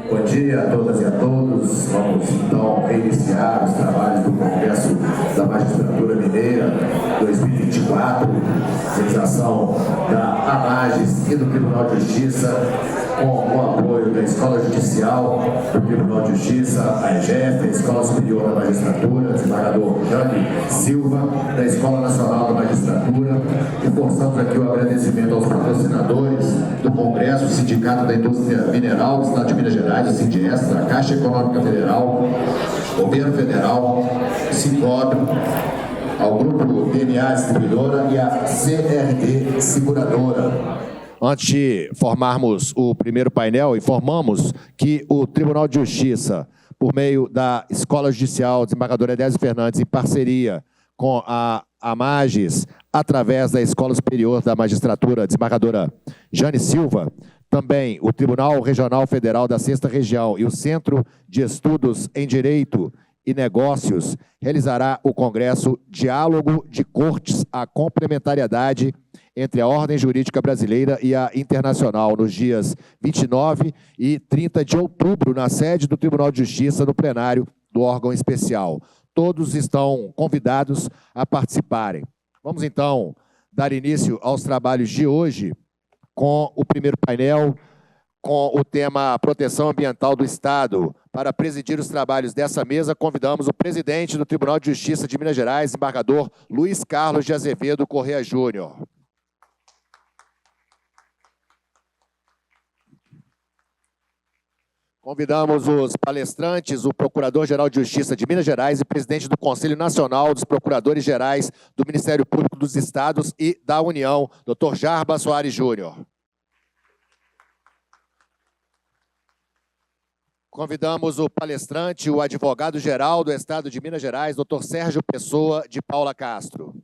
Bom dia a todas e a todos. Vamos, então, reiniciar os trabalhos do Congresso da Magistratura Mineira 2024, realização da AMAGES e do Tribunal de Justiça, com o apoio da Escola Judicial, do Tribunal de Justiça, a EGEF, a Escola Superior da Magistratura, desembargador Jane Silva, da Escola Nacional da Magistratura. Reforçamos aqui o agradecimento aos patrocinadores do Congresso, o Sindicato da Indústria Mineral do Estado de Minas Gerais, o Sindestra, a Caixa Econômica Federal, Governo Federal, Sicob, ao Grupo DNA Distribuidora e a CRD Seguradora. Antes de formarmos o primeiro painel, informamos que o Tribunal de Justiça, por meio da Escola Judicial Desembargadora Edésio Fernandes, em parceria com a AMAGES, através da Escola Superior da Magistratura Desembargadora Jane Silva, também o Tribunal Regional Federal da 6ª Região e o Centro de Estudos em Direito e Negócios realizará o Congresso Diálogo de Cortes à Complementariedade entre a Ordem Jurídica Brasileira e a Internacional, nos dias 29 e 30 de outubro, na sede do Tribunal de Justiça, no plenário do órgão especial. Todos estão convidados a participarem. Vamos, então, dar início aos trabalhos de hoje com o primeiro painel, com o tema Proteção Ambiental do Estado. Para presidir os trabalhos dessa mesa, convidamos o presidente do Tribunal de Justiça de Minas Gerais, embargador Luiz Carlos de Azevedo Corrêa Júnior. Convidamos os palestrantes, o Procurador-Geral de Justiça de Minas Gerais e presidente do Conselho Nacional dos Procuradores Gerais do Ministério Público dos Estados e da União, Dr. Jarbas Soares Júnior. Convidamos o palestrante, o advogado-geral do Estado de Minas Gerais, Dr. Sérgio Pessoa de Paula Castro.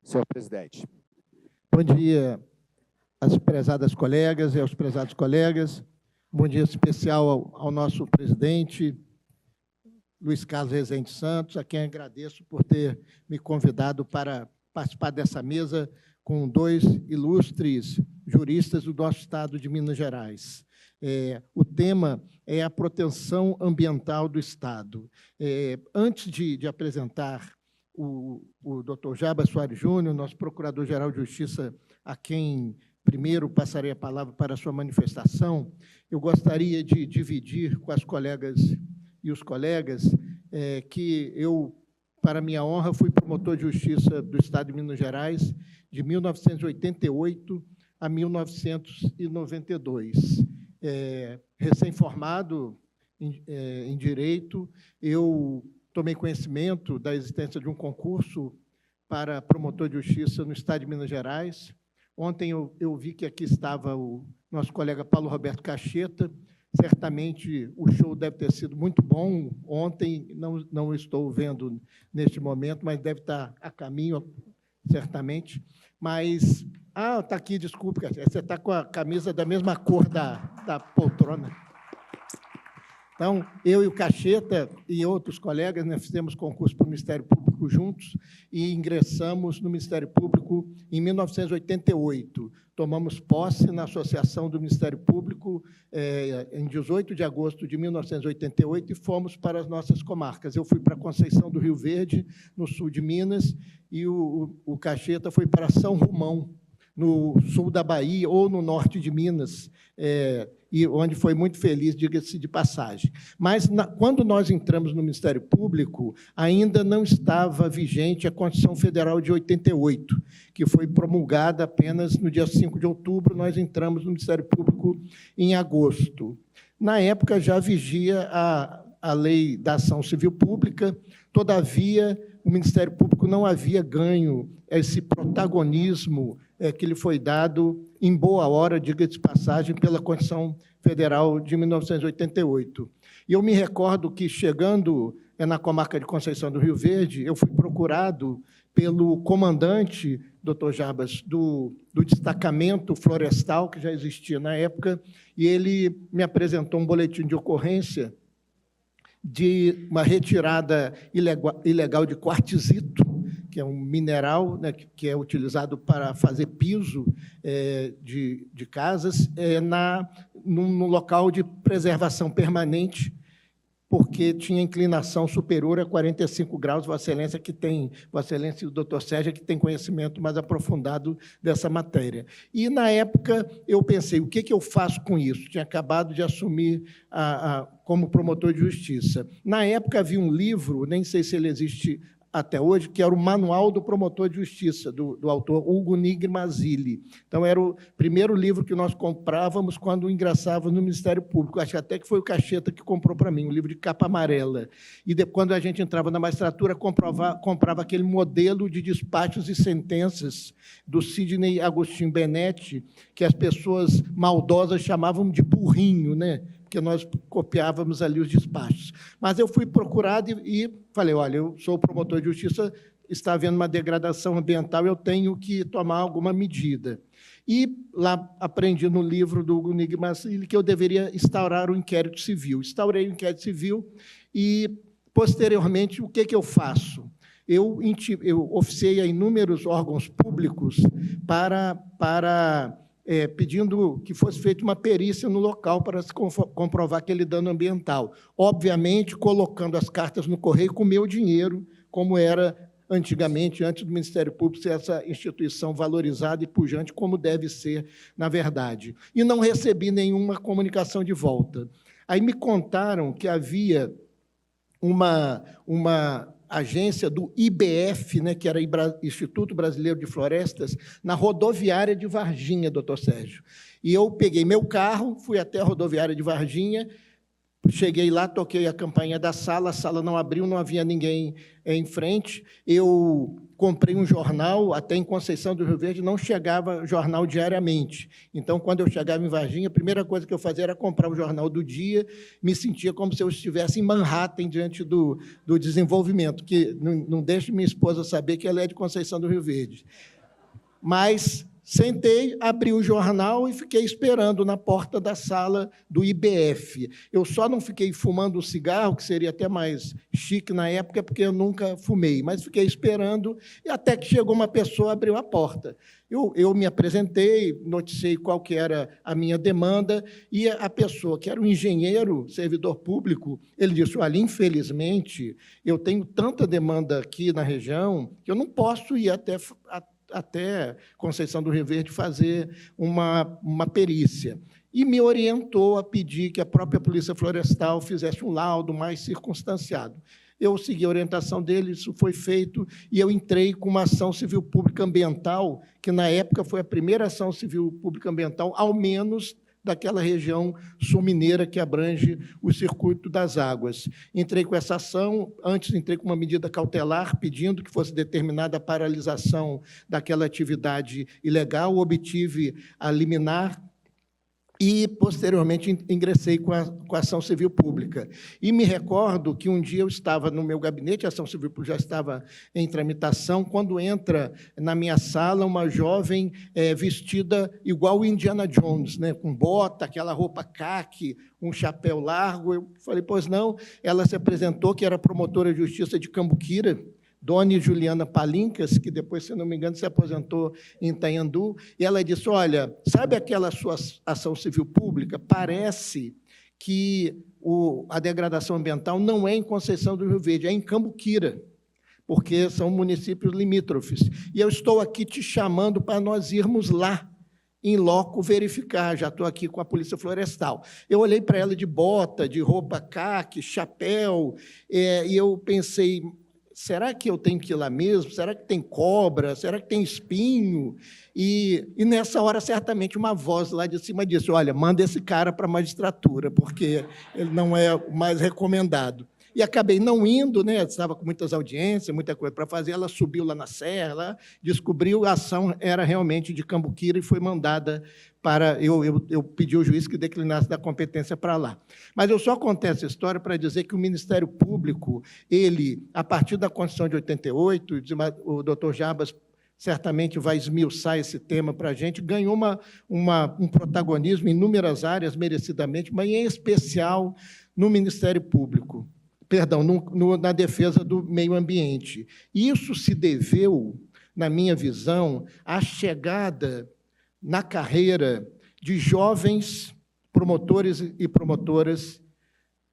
Senhor presidente. Bom dia às prezadas colegas e aos prezados colegas. Bom dia especial ao nosso presidente, Luiz Carlos Rezende Santos, a quem agradeço por ter me convidado para participar dessa mesa com dois ilustres juristas do nosso estado de Minas Gerais. O tema é a proteção ambiental do Estado. Antes de apresentar o Dr. Jarbas Soares Júnior, nosso Procurador-Geral de Justiça, a quem primeiro passarei a palavra para a sua manifestação, eu gostaria de dividir com as colegas e os colegas que eu, para minha honra, fui promotor de justiça do Estado de Minas Gerais de 1988 a 1992. Recém-formado em Direito, eu tomei conhecimento da existência de um concurso para promotor de justiça no Estado de Minas Gerais. Ontem eu vi que aqui estava o nosso colega Paulo Roberto Cacheta. Certamente o show deve ter sido muito bom. Ontem não estou vendo neste momento, mas deve estar a caminho, certamente. Mas, está aqui, desculpe, você está com a camisa da mesma cor da poltrona. Então, eu e o Cacheta e outros colegas, nós fizemos concurso para o Ministério Público juntos e ingressamos no Ministério Público em 1988. Tomamos posse na Associação do Ministério Público em 18 de agosto de 1988 e fomos para as nossas comarcas. Eu fui para Conceição do Rio Verde, no sul de Minas, e o Cacheta foi para São Romão, no sul da Bahia ou no norte de Minas, e onde foi muito feliz, diga-se de passagem. Mas, quando nós entramos no Ministério Público, ainda não estava vigente a Constituição Federal de 88, que foi promulgada apenas no dia 5 de outubro, nós entramos no Ministério Público em agosto. Na época, já vigia a Lei da Ação Civil Pública, todavia, o Ministério Público não havia ganho esse protagonismo que lhe foi dado em boa hora, diga de passagem, pela Constituição Federal de 1988. E eu me recordo que, chegando na comarca de Conceição do Rio Verde, eu fui procurado pelo comandante, doutor Jarbas, do destacamento florestal, que já existia na época, e ele me apresentou um boletim de ocorrência de uma retirada ilegal de quartzito, que é um mineral, né, que é utilizado para fazer piso de casas, num local de preservação permanente, porque tinha inclinação superior a 45 graus, Vossa Excelência e o doutor Sérgio, que tem conhecimento mais aprofundado dessa matéria. E, na época, eu pensei, o que eu faço com isso? Tinha acabado de assumir como promotor de justiça. Na época, havia um livro, nem sei se ele existe até hoje, que era o Manual do Promotor de Justiça, do autor Hugo Nigri Mazzilli. Então, era o primeiro livro que nós comprávamos quando ingressávamos no Ministério Público. Acho até que foi o Cacheta que comprou para mim, um livro de capa amarela. E, quando a gente entrava na magistratura, comprava aquele modelo de despachos e sentenças do Sidney Agostinho Benetti, que as pessoas maldosas chamavam de burrinho, né? Porque nós copiávamos ali os despachos. Mas eu fui procurado e falei, olha, eu sou promotor de justiça, está havendo uma degradação ambiental, eu tenho que tomar alguma medida. E lá aprendi no livro do Hugo Nigri Mazzilli que eu deveria instaurar o inquérito civil. Instaurei o inquérito civil e, posteriormente, o que eu faço? Eu oficiei a inúmeros órgãos públicos pedindo que fosse feita uma perícia no local para se comprovar aquele dano ambiental. Obviamente, colocando as cartas no correio com meu dinheiro, como era antigamente, antes do Ministério Público ser essa instituição valorizada e pujante, como deve ser, na verdade. E não recebi nenhuma comunicação de volta. Aí me contaram que havia uma agência do IBF, né, que era Instituto Brasileiro de Florestas, na rodoviária de Varginha, doutor Sérgio. E eu peguei meu carro, fui até a rodoviária de Varginha, cheguei lá, toquei a campainha da sala, a sala não abriu, não havia ninguém em frente. Eu comprei um jornal, até em Conceição do Rio Verde não chegava jornal diariamente. Então, quando eu chegava em Varginha, a primeira coisa que eu fazia era comprar o jornal do dia, me sentia como se eu estivesse em Manhattan, diante do desenvolvimento, que não deixe minha esposa saber que ela é de Conceição do Rio Verde. Mas sentei, abri o jornal e fiquei esperando na porta da sala do IBF. Eu só não fiquei fumando um cigarro, que seria até mais chique na época, porque eu nunca fumei, mas fiquei esperando, e até que chegou uma pessoa, abriu a porta. Eu me apresentei, noticiei qual que era a minha demanda, e a pessoa, que era um engenheiro, servidor público, ele disse, olha, infelizmente, eu tenho tanta demanda aqui na região, que eu não posso ir até Conceição do Rio Verde fazer uma perícia. E me orientou a pedir que a própria Polícia Florestal fizesse um laudo mais circunstanciado. Eu segui a orientação dele, isso foi feito, e eu entrei com uma ação civil pública ambiental, que, na época, foi a primeira ação civil pública ambiental, ao menos daquela região sul-mineira que abrange o circuito das águas. Entrei com essa ação, antes entrei com uma medida cautelar, pedindo que fosse determinada a paralisação daquela atividade ilegal, obtive a liminar e, posteriormente, ingressei com a ação civil pública. E me recordo que um dia eu estava no meu gabinete, a ação civil pública já estava em tramitação, quando entra na minha sala uma jovem vestida igual o Indiana Jones, né, com bota, aquela roupa caque, um chapéu largo. Eu falei, pois não, ela se apresentou, que era promotora de justiça de Cambuquira, Dona Juliana Palincas, que depois, se não me engano, se aposentou em Itanhandu, e ela disse, olha, sabe aquela sua ação civil pública? Parece que a degradação ambiental não é em Conceição do Rio Verde, é em Cambuquira, porque são municípios limítrofes. E eu estou aqui te chamando para nós irmos lá, em loco, verificar. Já estou aqui com a Polícia Florestal. Eu olhei para ela de bota, de roupa caque, chapéu, e eu pensei, será que eu tenho que ir lá mesmo? Será que tem cobra? Será que tem espinho? E nessa hora, certamente, uma voz lá de cima disse, olha, manda esse cara para a magistratura, porque ele não é o mais recomendado. e acabei não indo, né? Estava com muitas audiências, muita coisa para fazer. Ela subiu lá na serra, lá, descobriu a ação era realmente de Cambuquira e foi mandada para... Eu pedi ao juiz que declinasse da competência para lá. Mas eu só contei essa história para dizer que o Ministério Público, ele, a partir da Constituição de 88, o doutor Jarbas certamente vai esmiuçar esse tema para a gente, ganhou um protagonismo em inúmeras áreas, merecidamente, mas em especial no Ministério Público, perdão, na defesa do meio ambiente. Isso se deveu, na minha visão, à chegada na carreira de jovens promotores e promotoras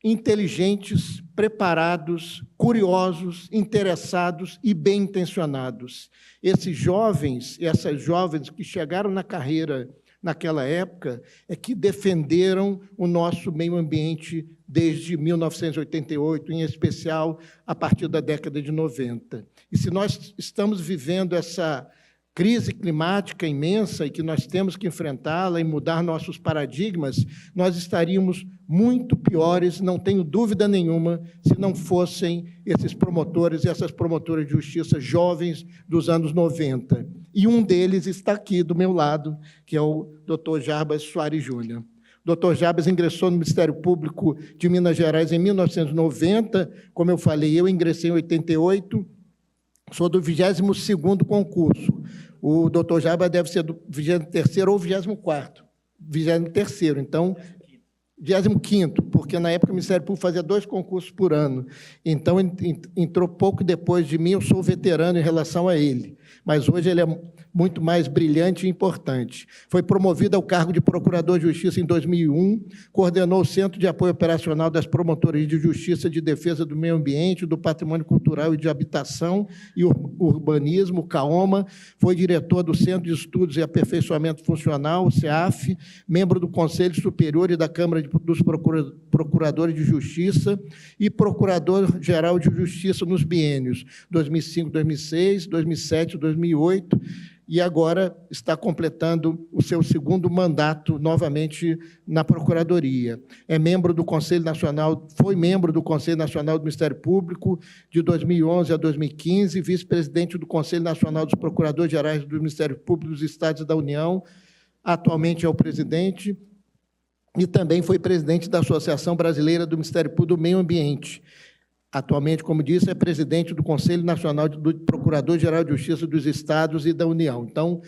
inteligentes, preparados, curiosos, interessados e bem-intencionados. Esses jovens, essas jovens que chegaram na carreira naquela época, é que defenderam o nosso meio ambiente desde 1988, em especial a partir da década de 90. E se nós estamos vivendo essa crise climática imensa e que nós temos que enfrentá-la e mudar nossos paradigmas, nós estaríamos muito piores, não tenho dúvida nenhuma, se não fossem esses promotores e essas promotoras de justiça jovens dos anos 90. E um deles está aqui do meu lado, que é o Dr. Jarbas Soares Júnior. O Dr. Jarbas ingressou no Ministério Público de Minas Gerais em 1990, como eu falei, eu ingressei em 88, sou do 22º concurso. O doutor Jarbas deve ser do 23º ou 24º. 23º, então, 25º, porque na época o Ministério Público fazia 2 concursos por ano. Então, entrou pouco depois de mim, eu sou veterano em relação a ele. Mas hoje ele é muito mais brilhante e importante. Foi promovido ao cargo de Procurador de Justiça em 2001, coordenou o Centro de Apoio Operacional das Promotorias de Justiça de Defesa do Meio Ambiente, do Patrimônio Cultural e de Habitação e Urbanismo, CAOMA, foi diretor do Centro de Estudos e Aperfeiçoamento Funcional, CEAF, membro do Conselho Superior e da Câmara dos Procuradores de Justiça e Procurador-Geral de Justiça nos biênios 2005, 2006, 2007, 2008, e agora está completando o seu 2º mandato novamente na Procuradoria. É membro do Conselho Nacional, foi membro do Conselho Nacional do Ministério Público de 2011 a 2015, vice-presidente do Conselho Nacional dos Procuradores Gerais do Ministério Público dos Estados e da União, atualmente é o presidente, e também foi presidente da Associação Brasileira do Ministério Público do Meio Ambiente. Atualmente, como disse, é presidente do Conselho Nacional do Procurador-Geral de Justiça dos Estados e da União. Então,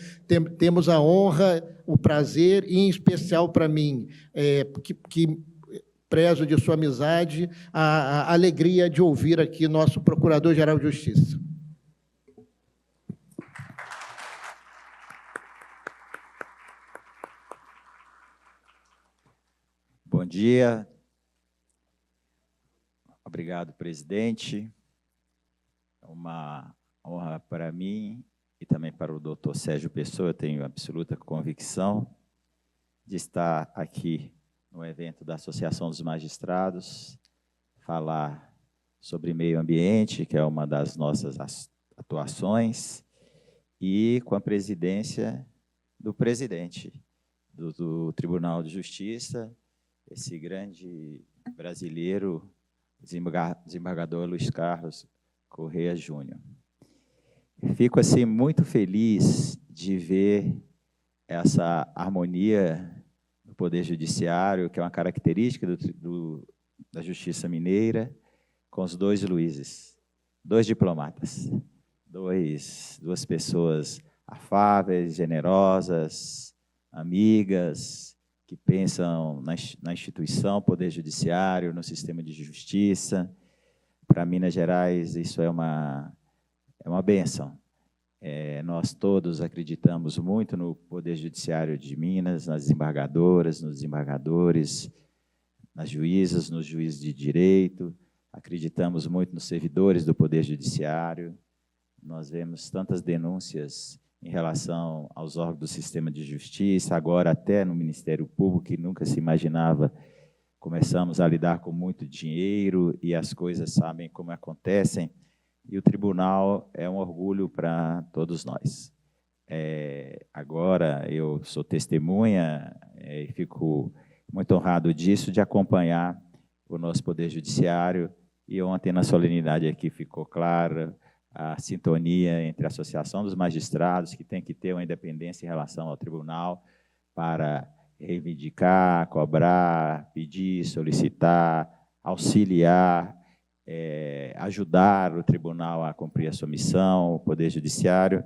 temos a honra, o prazer, e, em especial para mim, que prezo de sua amizade, a alegria de ouvir aqui nosso Procurador-Geral de Justiça. Bom dia. Obrigado, presidente. É uma honra para mim e também para o doutor Sérgio Pessoa. Eu tenho absoluta convicção de estar aqui no evento da Associação dos Magistrados, falar sobre meio ambiente, que é uma das nossas atuações, e com a presidência do presidente do Tribunal de Justiça, esse grande brasileiro, desembargador Luiz Carlos Correia Júnior. Fico assim muito feliz de ver essa harmonia do Poder Judiciário, que é uma característica da Justiça Mineira, com os 2 Luizes, 2 diplomatas, duas pessoas afáveis, generosas, amigas, que pensam na instituição, Poder Judiciário, no sistema de justiça. Para Minas Gerais, isso é uma bênção. Nós todos acreditamos muito no Poder Judiciário de Minas, nas desembargadoras, nos desembargadores, nas juízas, nos juízes de direito. Acreditamos muito nos servidores do Poder Judiciário. Nós vemos tantas denúncias em relação aos órgãos do sistema de justiça, agora até no Ministério Público, que nunca se imaginava, começamos a lidar com muito dinheiro e as coisas sabem como acontecem, e o tribunal é um orgulho para todos nós. Agora eu sou testemunha e fico muito honrado disso, de acompanhar o nosso Poder Judiciário E ontem, na solenidade aqui, ficou clara a sintonia entre a Associação dos Magistrados, que tem que ter uma independência em relação ao tribunal para reivindicar, cobrar, pedir, solicitar, auxiliar, ajudar o tribunal a cumprir a sua missão, o Poder Judiciário,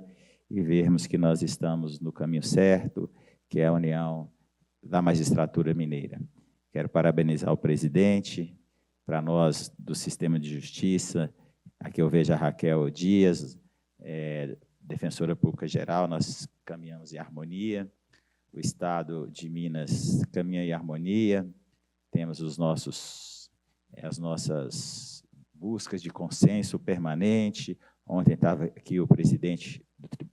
e vermos que nós estamos no caminho certo, que é a união da magistratura mineira. Quero parabenizar o presidente, para nós do Sistema de Justiça. Aqui eu vejo a Raquel Dias, defensora pública geral, nós caminhamos em harmonia. O Estado de Minas caminha em harmonia. Temos as nossas buscas de consenso permanente. Ontem estava aqui o presidente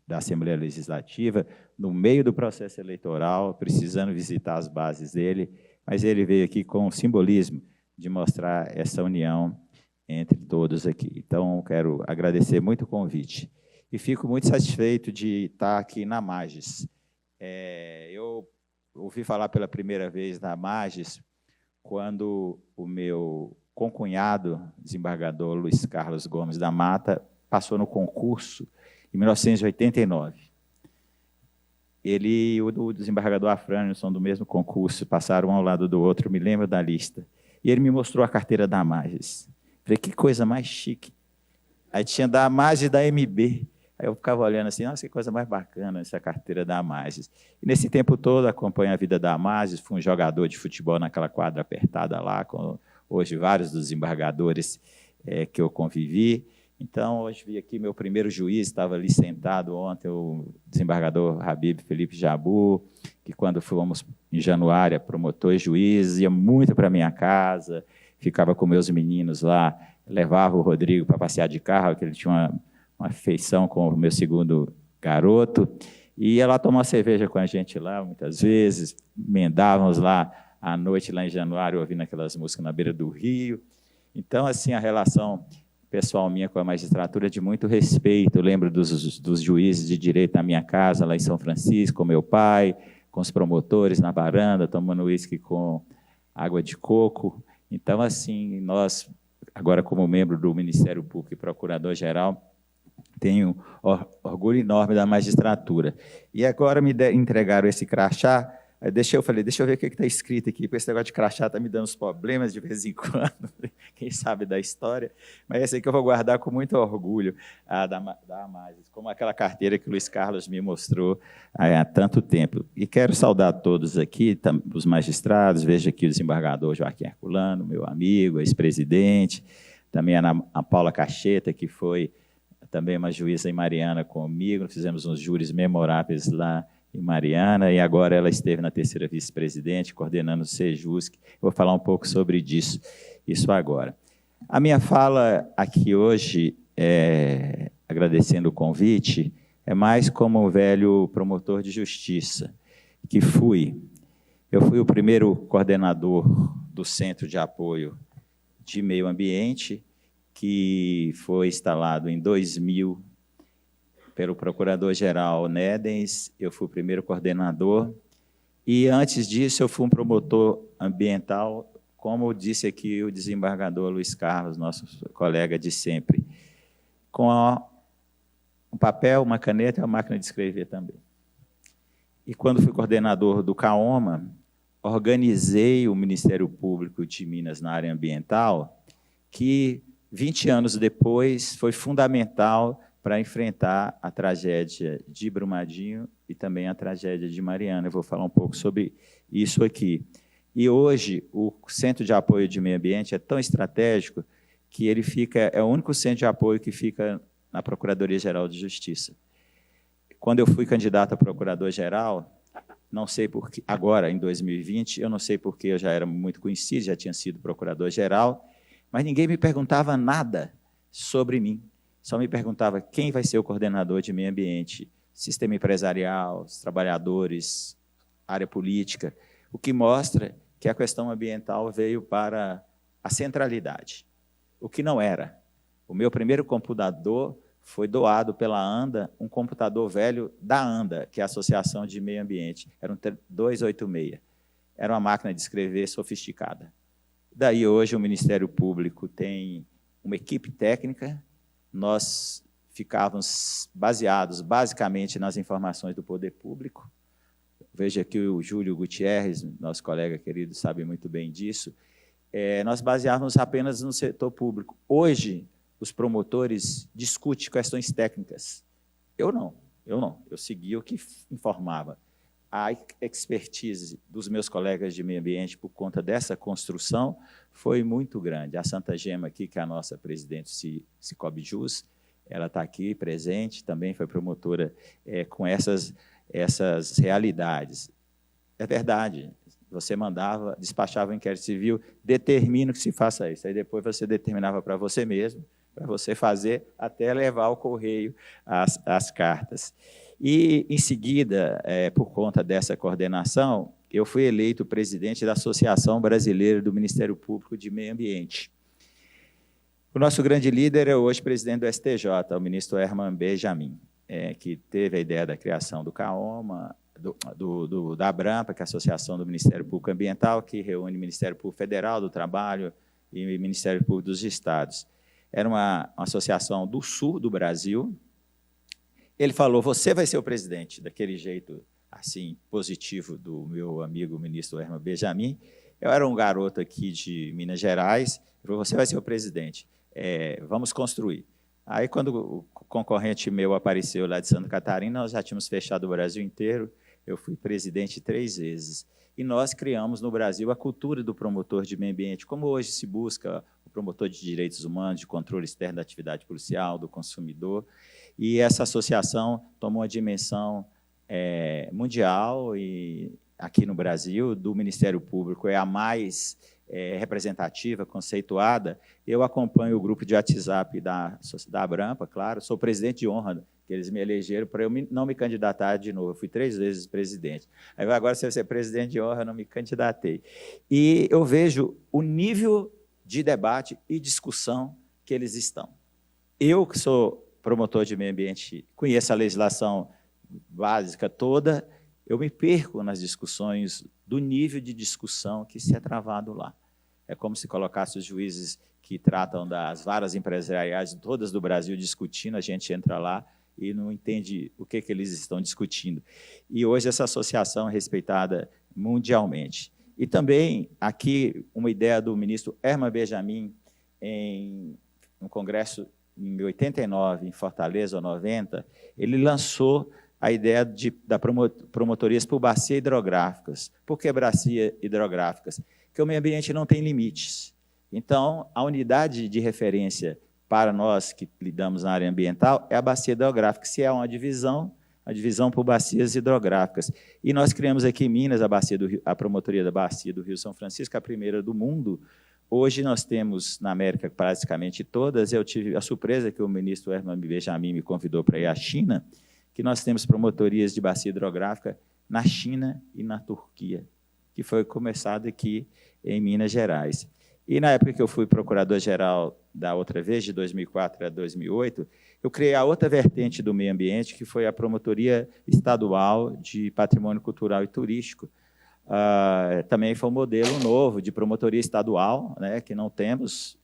da Assembleia Legislativa, no meio do processo eleitoral, precisando visitar as bases dele, mas ele veio aqui com o simbolismo de mostrar essa união entre todos aqui. Então, quero agradecer muito o convite. E fico muito satisfeito de estar aqui na Magis. Eu ouvi falar pela primeira vez da Magis quando o meu concunhado, desembargador Luiz Carlos Gomes da Mata, passou no concurso em 1989. Ele e o desembargador Afrânio são do mesmo concurso, passaram um ao lado do outro, me lembro da lista. E ele me mostrou a carteira da Magis. Falei, que coisa mais chique. Aí tinha da Magis e da MB. Aí eu ficava olhando assim, nossa, que coisa mais bacana essa carteira da Magis. E nesse tempo todo acompanho a vida da Magis, fui um jogador de futebol naquela quadra apertada lá, com hoje vários dos desembargadores que eu convivi. Então, hoje vi aqui meu primeiro juiz, estava ali sentado ontem, o desembargador Habib Felipe Jabu, que quando fomos em Januária, promotor e juiz, ia muito para a minha casa, ficava com meus meninos lá, levava o Rodrigo para passear de carro, que ele tinha uma afeição com o meu segundo garoto, e ia lá tomar uma cerveja com a gente lá, muitas vezes, emendávamos lá à noite, lá em Januária, ouvindo aquelas músicas na beira do rio. Então, assim, a relação pessoal minha com a magistratura de muito respeito. Eu lembro dos juízes de direito na minha casa, lá em São Francisco, com meu pai, com os promotores na varanda, tomando uísque com água de coco. Então, assim, nós, agora como membro do Ministério Público e Procurador-Geral, tenho orgulho enorme da magistratura. E agora me entregaram esse crachá. Eu falei, deixa eu ver o que está escrito aqui, porque esse negócio de crachá está me dando uns problemas de vez em quando, quem sabe da história, mas esse aqui eu vou guardar com muito orgulho, da Magis, como aquela carteira que o Luiz Carlos me mostrou há tanto tempo. E quero saudar todos aqui, os magistrados, vejo aqui o desembargador Joaquim Herculano, meu amigo, ex-presidente, também a Paula Cacheta, que foi também uma juíza em Mariana comigo, fizemos uns júris memoráveis lá em Mariana, e agora ela esteve na terceira vice-presidente, coordenando o Sejusc. Vou falar um pouco sobre isso agora. A minha fala aqui hoje, agradecendo o convite, é mais como um velho promotor de justiça, que fui. Eu fui o primeiro coordenador do Centro de Apoio de Meio Ambiente, que foi instalado em 2000, pelo Procurador-Geral Nedens. Eu fui o primeiro coordenador, e antes disso eu fui um promotor ambiental, como disse aqui o desembargador Luiz Carlos, nosso colega de sempre, com um papel, uma caneta e uma máquina de escrever também. E quando fui coordenador do CAOMA, organizei o Ministério Público de Minas na área ambiental, que 20 anos depois foi fundamental para enfrentar a tragédia de Brumadinho e também a tragédia de Mariana. Eu vou falar um pouco sobre isso aqui. E hoje, o Centro de Apoio de Meio Ambiente é tão estratégico que ele é o único centro de apoio que fica na Procuradoria-Geral de Justiça. Quando eu fui candidato a procurador-geral, não sei por que, agora, em 2020, eu não sei porque eu já era muito conhecido, já tinha sido procurador-geral, mas ninguém me perguntava nada sobre mim. Só me perguntava quem vai ser o coordenador de meio ambiente, sistema empresarial, os trabalhadores, área política, o que mostra que a questão ambiental veio para a centralidade, o que não era. O meu primeiro computador foi doado pela ANDA, um computador velho da ANDA, que é a Associação de Meio Ambiente, era um 286, era uma máquina de escrever sofisticada. Daí hoje o Ministério Público tem uma equipe técnica, nós ficávamos baseados basicamente nas informações do poder público. Veja que o Júlio Gutierrez, nosso colega querido, sabe muito bem disso. Nós baseávamos apenas no setor público. Hoje, os promotores discutem questões técnicas. Eu não. Eu seguia o que informava. A expertise dos meus colegas de meio ambiente por conta dessa construção foi muito grande. A Santa Gema aqui, que é a nossa presidente Cicobi Jus, ela está aqui presente, também foi promotora com essas realidades. É verdade, você despachava o inquérito civil, determina que se faça isso, aí depois você determinava para você mesmo, para você fazer até levar ao correio as cartas. E, em seguida, por conta dessa coordenação, eu fui eleito presidente da Associação Brasileira do Ministério Público de Meio Ambiente. O nosso grande líder é hoje presidente do STJ, o ministro Herman Benjamin, que teve a ideia da criação do CAOMA, da ABRAMPA, que é a Associação do Ministério Público Ambiental, que reúne o Ministério Público Federal do Trabalho e o Ministério Público dos Estados. Era uma associação do sul do Brasil. Ele falou, você vai ser o presidente, daquele jeito assim positivo do meu amigo ministro Herman Benjamin. Eu era um garoto aqui de Minas Gerais, ele falou, você vai ser o presidente, vamos construir. Aí, quando o concorrente meu apareceu lá de Santa Catarina, nós já tínhamos fechado o Brasil inteiro, eu fui presidente 3 vezes. E nós criamos no Brasil a cultura do promotor de meio ambiente, como hoje se busca o promotor de direitos humanos, de controle externo da atividade policial, do consumidor. E essa associação tomou uma dimensão mundial e aqui no Brasil, do Ministério Público, é a mais representativa, conceituada. Eu acompanho o grupo de WhatsApp da ABRAMPA, claro, sou presidente de honra, que eles me elegeram para eu não me candidatar de novo. Eu fui 3 vezes presidente. Aí, agora, se eu ser presidente de honra, eu não me candidatei. E eu vejo o nível de debate e discussão que eles estão. Eu, que sou promotor de meio ambiente, conheço a legislação básica toda, eu me perco nas discussões do nível de discussão que se é travado lá. É como se colocasse os juízes que tratam das varas empresariais todas do Brasil discutindo, a gente entra lá e não entende o que eles estão discutindo. E hoje essa associação é respeitada mundialmente. E também aqui uma ideia do ministro Herman Benjamin, no Congresso em 89, em Fortaleza, ou 90, ele lançou a ideia da promotorias por bacias hidrográficas. Por que bacias hidrográficas? Porque o meio ambiente não tem limites. Então, a unidade de referência para nós que lidamos na área ambiental é a bacia hidrográfica, se é uma divisão, a divisão por bacias hidrográficas. E nós criamos aqui em Minas a promotoria da Bacia do Rio São Francisco, a primeira do mundo. Hoje nós temos, na América, praticamente todas. Eu tive a surpresa que o ministro Herman Benjamin me convidou para ir à China, que nós temos promotorias de bacia hidrográfica na China e na Turquia, que foi começado aqui em Minas Gerais. E na época que eu fui procurador-geral da outra vez, de 2004 a 2008, eu criei a outra vertente do meio ambiente, que foi a Promotoria Estadual de Patrimônio Cultural e Turístico. Também foi um modelo novo de promotoria estadual, né, que não temos,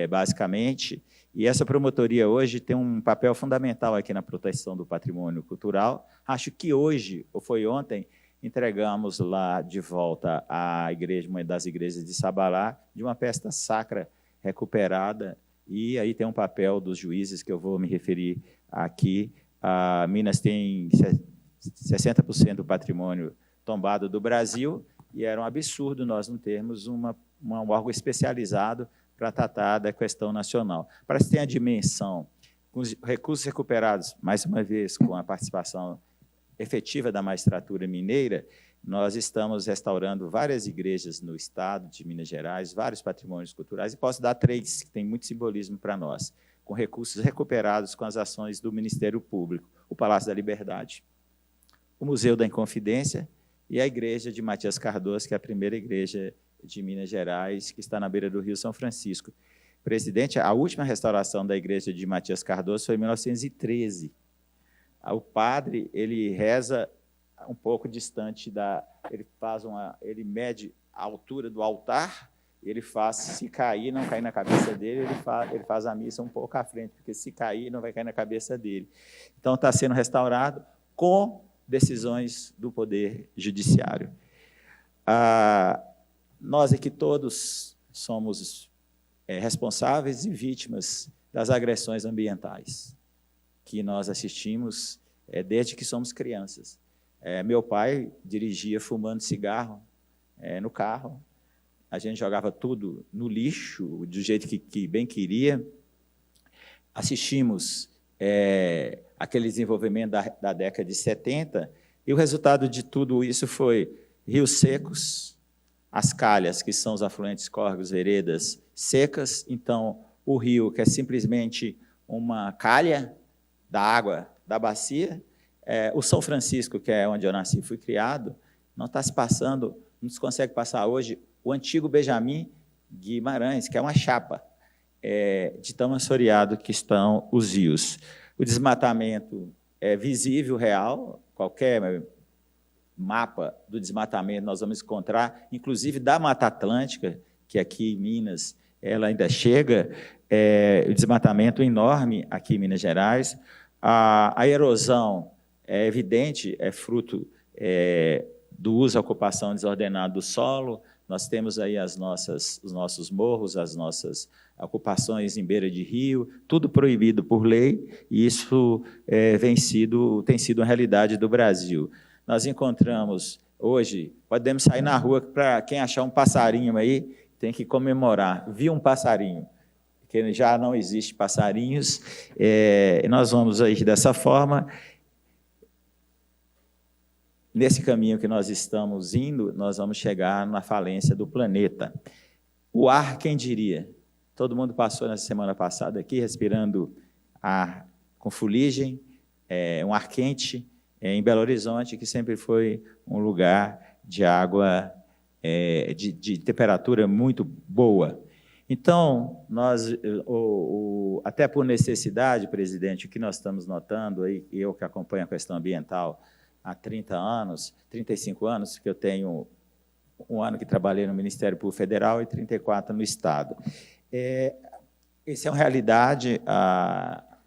basicamente. E essa promotoria hoje tem um papel fundamental aqui na proteção do patrimônio cultural. Acho que hoje, ou foi ontem, entregamos lá de volta à igreja, uma das igrejas de Sabará, de uma peça sacra recuperada, e aí tem um papel dos juízes que eu vou me referir aqui. Minas tem 60% do patrimônio tombado do Brasil, e era um absurdo nós não termos um órgão especializado para tratar da questão nacional. Para se ter a dimensão, com os recursos recuperados, mais uma vez, com a participação efetiva da magistratura mineira, nós estamos restaurando várias igrejas no estado de Minas Gerais, vários patrimônios culturais, e posso dar 3, que tem muito simbolismo para nós, com recursos recuperados com as ações do Ministério Público, o Palácio da Liberdade, o Museu da Inconfidência e a igreja de Matias Cardoso, que é a primeira igreja de Minas Gerais, que está na beira do Rio São Francisco. Presidente, a última restauração da igreja de Matias Cardoso foi em 1913. O padre, ele reza um pouco distante ele mede a altura do altar ele faz, se cair, não cair na cabeça dele, ele faz a missa um pouco à frente, porque se cair, não vai cair na cabeça dele. Então, está sendo restaurado com decisões do Poder Judiciário. Nós aqui todos somos responsáveis e vítimas das agressões ambientais que nós assistimos desde que somos crianças. Meu pai dirigia fumando cigarro no carro, a gente jogava tudo no lixo, do jeito que bem queria. Assistimos aquele desenvolvimento da década de 70, e o resultado de tudo isso foi rios secos, as calhas, que são os afluentes, córregos, veredas secas. Então, o rio, que é simplesmente uma calha da água da bacia, o São Francisco, que é onde eu nasci e fui criado, não está se passando, não se consegue passar hoje o antigo Benjamin Guimarães, que é uma chapa de tão assoreado que estão os rios. O desmatamento é visível, real, qualquer mapa do desmatamento nós vamos encontrar, inclusive da Mata Atlântica, que aqui em Minas ela ainda chega, o desmatamento enorme aqui em Minas Gerais. A erosão é evidente, é fruto do uso e ocupação desordenada do solo. Nós temos aí os nossos morros, as nossas ocupações em beira de rio, tudo proibido por lei, e isso tem sido uma realidade do Brasil. Nós encontramos hoje, podemos sair na rua, para quem achar um passarinho aí, tem que comemorar. Vi um passarinho, porque já não existe passarinhos, nós vamos aí dessa forma. Nesse caminho que nós estamos indo, nós vamos chegar na falência do planeta. O ar, quem diria? Todo mundo passou na semana passada aqui, respirando ar com fuligem, um ar quente, em Belo Horizonte, que sempre foi um lugar de água, de temperatura muito boa. Então, até por necessidade, presidente, o que nós estamos notando, aí, eu que acompanho a questão ambiental há 30 anos, 35 anos, que eu tenho um ano que trabalhei no Ministério Público Federal e 34 no Estado. Essa é uma realidade,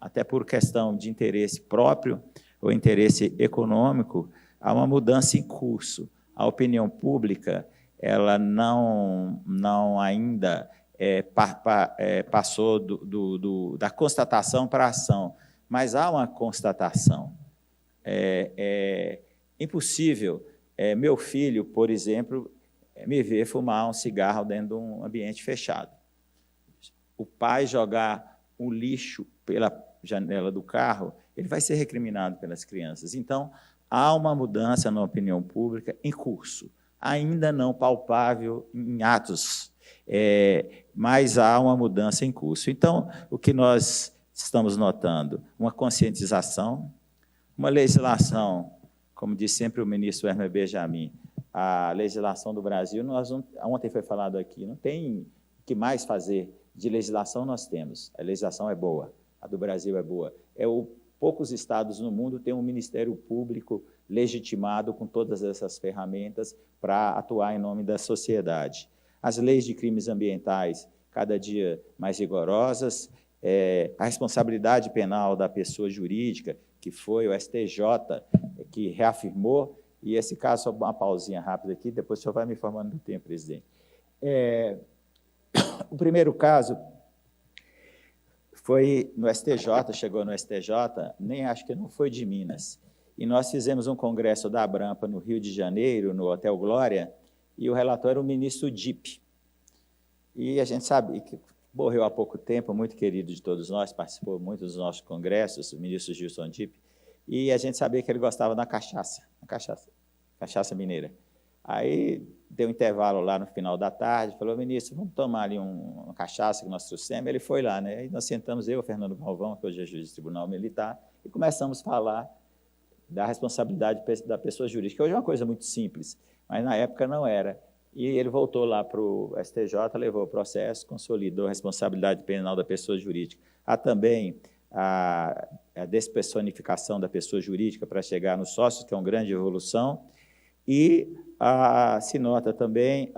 até por questão de interesse próprio ou interesse econômico, há uma mudança em curso. A opinião pública, ela não ainda passou da constatação para a ação, mas há uma constatação. É impossível meu filho, por exemplo, me ver fumar um cigarro dentro de um ambiente fechado. O pai jogar um lixo pela janela do carro, ele vai ser recriminado pelas crianças. Então, há uma mudança na opinião pública em curso, ainda não palpável em atos, mas há uma mudança em curso. Então, o que nós estamos notando? Uma conscientização, uma legislação, como disse sempre o ministro Hermes Benjamin, a legislação do Brasil, ontem foi falado aqui, não tem o que mais fazer de legislação, nós temos. A legislação é boa, a do Brasil é boa. Poucos estados no mundo têm um Ministério Público legitimado com todas essas ferramentas para atuar em nome da sociedade. As leis de crimes ambientais, cada dia mais rigorosas, a responsabilidade penal da pessoa jurídica, que foi o STJ que reafirmou, e esse caso, só uma pausinha rápida aqui, depois o senhor vai me informando do tempo, presidente. O primeiro caso foi no STJ, chegou no STJ, nem acho que não foi de Minas, e nós fizemos um congresso da Abrampa no Rio de Janeiro, no Hotel Glória, e o relator era o ministro Dipp. E a gente sabe que morreu há pouco tempo, muito querido de todos nós, participou muito dos nossos congressos, o ministro Gilson Dipp, e a gente sabia que ele gostava da cachaça mineira. Aí deu um intervalo lá no final da tarde, falou, ministro, vamos tomar ali uma cachaça que nós trouxemos. Ele foi lá, né? Aí nós sentamos, eu, Fernando Galvão, que hoje é juiz do Tribunal Militar, e começamos a falar da responsabilidade da pessoa jurídica. Hoje é uma coisa muito simples, mas na época não era. E ele voltou lá para o STJ, levou o processo, consolidou a responsabilidade penal da pessoa jurídica. Há também a despersonificação da pessoa jurídica para chegar nos sócios, que é uma grande evolução, e se nota também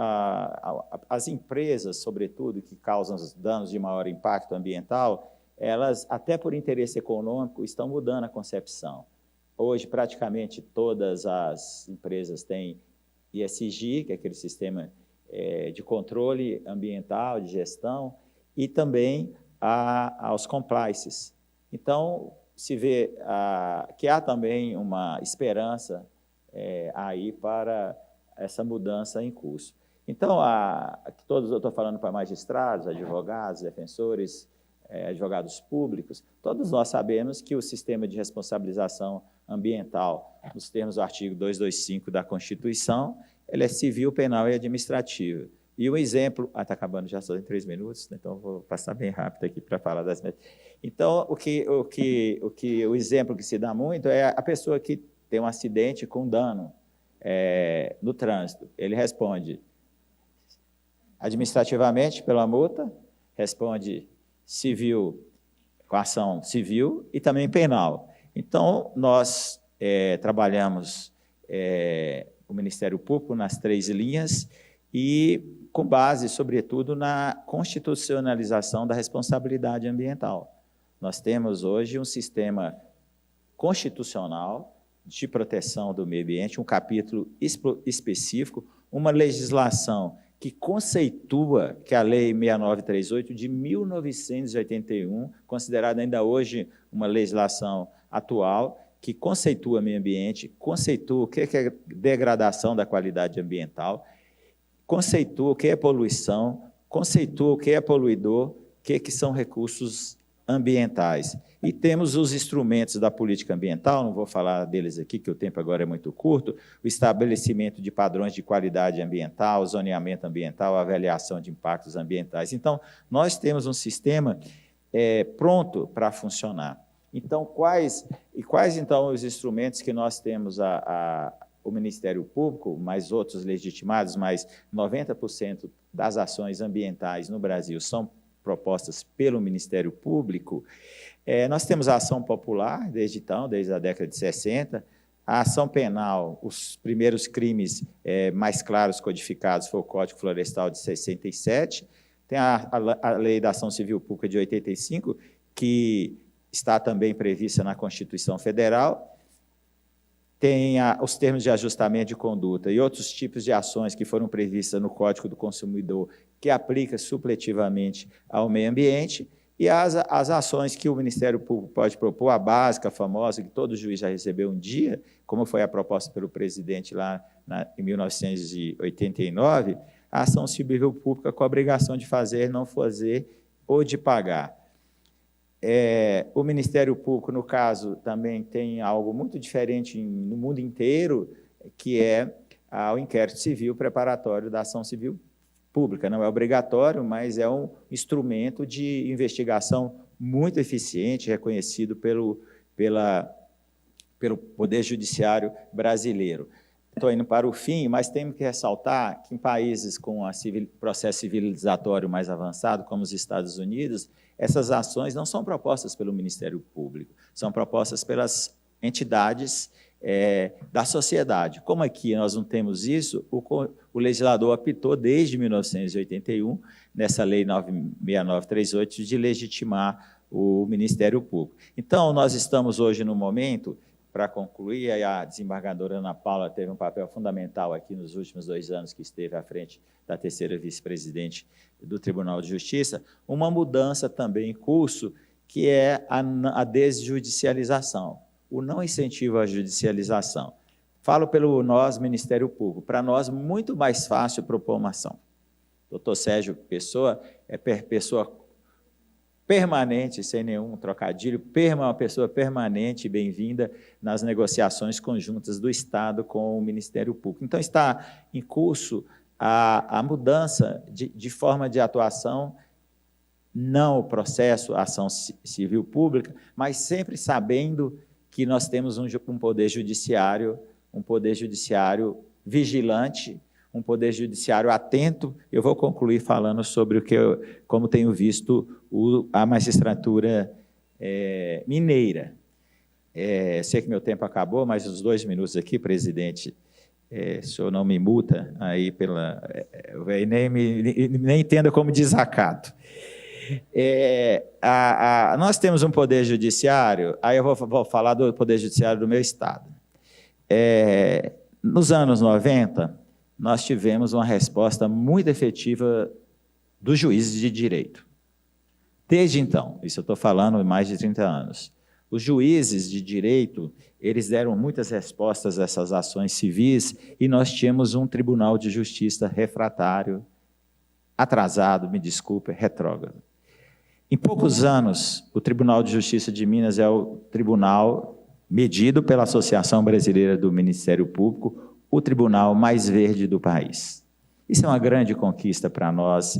as empresas, sobretudo, que causam danos de maior impacto ambiental, elas, até por interesse econômico, estão mudando a concepção. Hoje, praticamente todas as empresas têm ESG, que é aquele sistema de controle ambiental, de gestão, e também aos compliances. Então, se vê que há também uma esperança aí para essa mudança em curso. Então, todos eu estou falando para magistrados, advogados, defensores, advogados públicos, todos nós sabemos que o sistema de responsabilização ambiental, nos termos do artigo 225 da Constituição, ele é civil, penal e administrativo. E um exemplo, está acabando já só em 3 minutos, então vou passar bem rápido aqui para falar das metas. Então, o exemplo que se dá muito é a pessoa que tem um acidente com dano no trânsito. Ele responde administrativamente pela multa, responde civil com ação civil e também penal. Então, nós trabalhamos o Ministério Público nas 3 linhas e com base, sobretudo, na constitucionalização da responsabilidade ambiental. Nós temos hoje um sistema constitucional de proteção do meio ambiente, um capítulo específico, uma legislação que conceitua que a Lei 6938 de 1981, considerada ainda hoje uma legislação atual, que conceitua meio ambiente, conceitua o que é degradação da qualidade ambiental, conceitua o que é poluição, conceitua o que é poluidor, o que são recursos ambientais. E temos os instrumentos da política ambiental, não vou falar deles aqui, que o tempo agora é muito curto, o estabelecimento de padrões de qualidade ambiental, zoneamento ambiental, avaliação de impactos ambientais. Então, nós temos um sistema pronto para funcionar. Então, quais então os instrumentos que nós temos o Ministério Público, mais outros legitimados, mas 90% das ações ambientais no Brasil são propostas pelo Ministério Público. Nós temos a ação popular, desde a década de 60, a ação penal, os primeiros crimes mais claros codificados foi o Código Florestal de 67, tem a Lei da Ação Civil Pública de 85, que está também prevista na Constituição Federal, tem os termos de ajustamento de conduta e outros tipos de ações que foram previstas no Código do Consumidor, que aplica supletivamente ao meio ambiente, e as ações que o Ministério Público pode propor, a básica, a famosa, que todo juiz já recebeu um dia, como foi a proposta pelo presidente lá em 1989, a ação civil pública com a obrigação de fazer, não fazer ou de pagar. O Ministério Público, no caso, também tem algo muito diferente no mundo inteiro, que é o inquérito civil preparatório da ação civil pública. Não é obrigatório, mas é um instrumento de investigação muito eficiente, reconhecido pelo Poder Judiciário brasileiro. Estou indo para o fim, mas temos que ressaltar que em países com processo civilizatório mais avançado, como os Estados Unidos, essas ações não são propostas pelo Ministério Público, são propostas pelas entidades da sociedade. Como aqui nós não temos isso, o legislador optou desde 1981, nessa Lei 6938, de legitimar o Ministério Público. Então, nós estamos hoje no momento, para concluir, a desembargadora Ana Paula teve um papel fundamental aqui nos últimos 2 anos que esteve à frente da 3ª vice-presidente do Tribunal de Justiça, uma mudança também em curso, que é a desjudicialização, o não incentivo à judicialização. Falo pelo nós, Ministério Público, para nós muito mais fácil propor uma ação. Doutor Sérgio Pessoa é pessoa permanente, sem nenhum trocadilho, uma pessoa permanente e bem-vinda nas negociações conjuntas do Estado com o Ministério Público. Então, está em curso a mudança de forma de atuação, não o processo, a ação civil pública, mas sempre sabendo que nós temos um poder judiciário vigilante, um poder judiciário atento. Eu vou concluir falando sobre como tenho visto a magistratura mineira. Sei que meu tempo acabou, mas os 2 minutos aqui, presidente, o senhor não me multa aí nem entenda como desacato. Nós temos um poder judiciário, aí eu vou falar do poder judiciário do meu estado. Nos anos 90, nós tivemos uma resposta muito efetiva dos juízes de direito. Desde então, isso eu estou falando há mais de 30 anos, os juízes de direito, eles deram muitas respostas a essas ações civis e nós tínhamos um tribunal de justiça refratário, atrasado, me desculpe, retrógrado. Em poucos anos, o Tribunal de Justiça de Minas é o tribunal medido pela Associação Brasileira do Ministério Público, o tribunal mais verde do país. Isso é uma grande conquista para nós.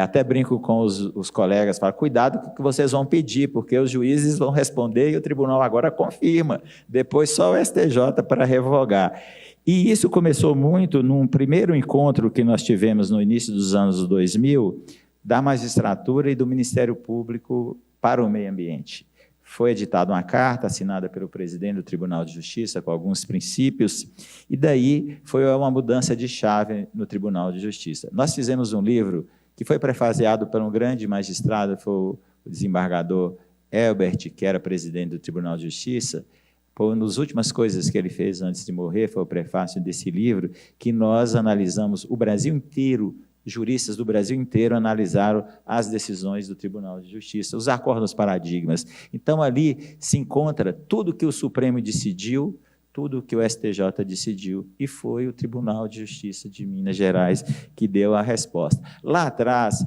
Até brinco com os colegas, falo, cuidado com o que vocês vão pedir, porque os juízes vão responder e o tribunal agora confirma. Depois só o STJ para revogar. E isso começou muito num primeiro encontro que nós tivemos no início dos anos 2000, da magistratura e do Ministério Público para o meio ambiente. Foi editada uma carta assinada pelo presidente do Tribunal de Justiça com alguns princípios, e daí foi uma mudança de chave no Tribunal de Justiça. Nós fizemos um livro que foi prefaciado por um grande magistrado, foi o desembargador Elbert, que era presidente do Tribunal de Justiça. Uma das últimas coisas que ele fez antes de morrer foi o prefácio desse livro, que nós analisamos o Brasil inteiro, juristas do Brasil inteiro analisaram as decisões do Tribunal de Justiça, os acordos paradigmas. Então, ali se encontra tudo que o Supremo decidiu, tudo que o STJ decidiu, e foi o Tribunal de Justiça de Minas Gerais que deu a resposta. Lá atrás,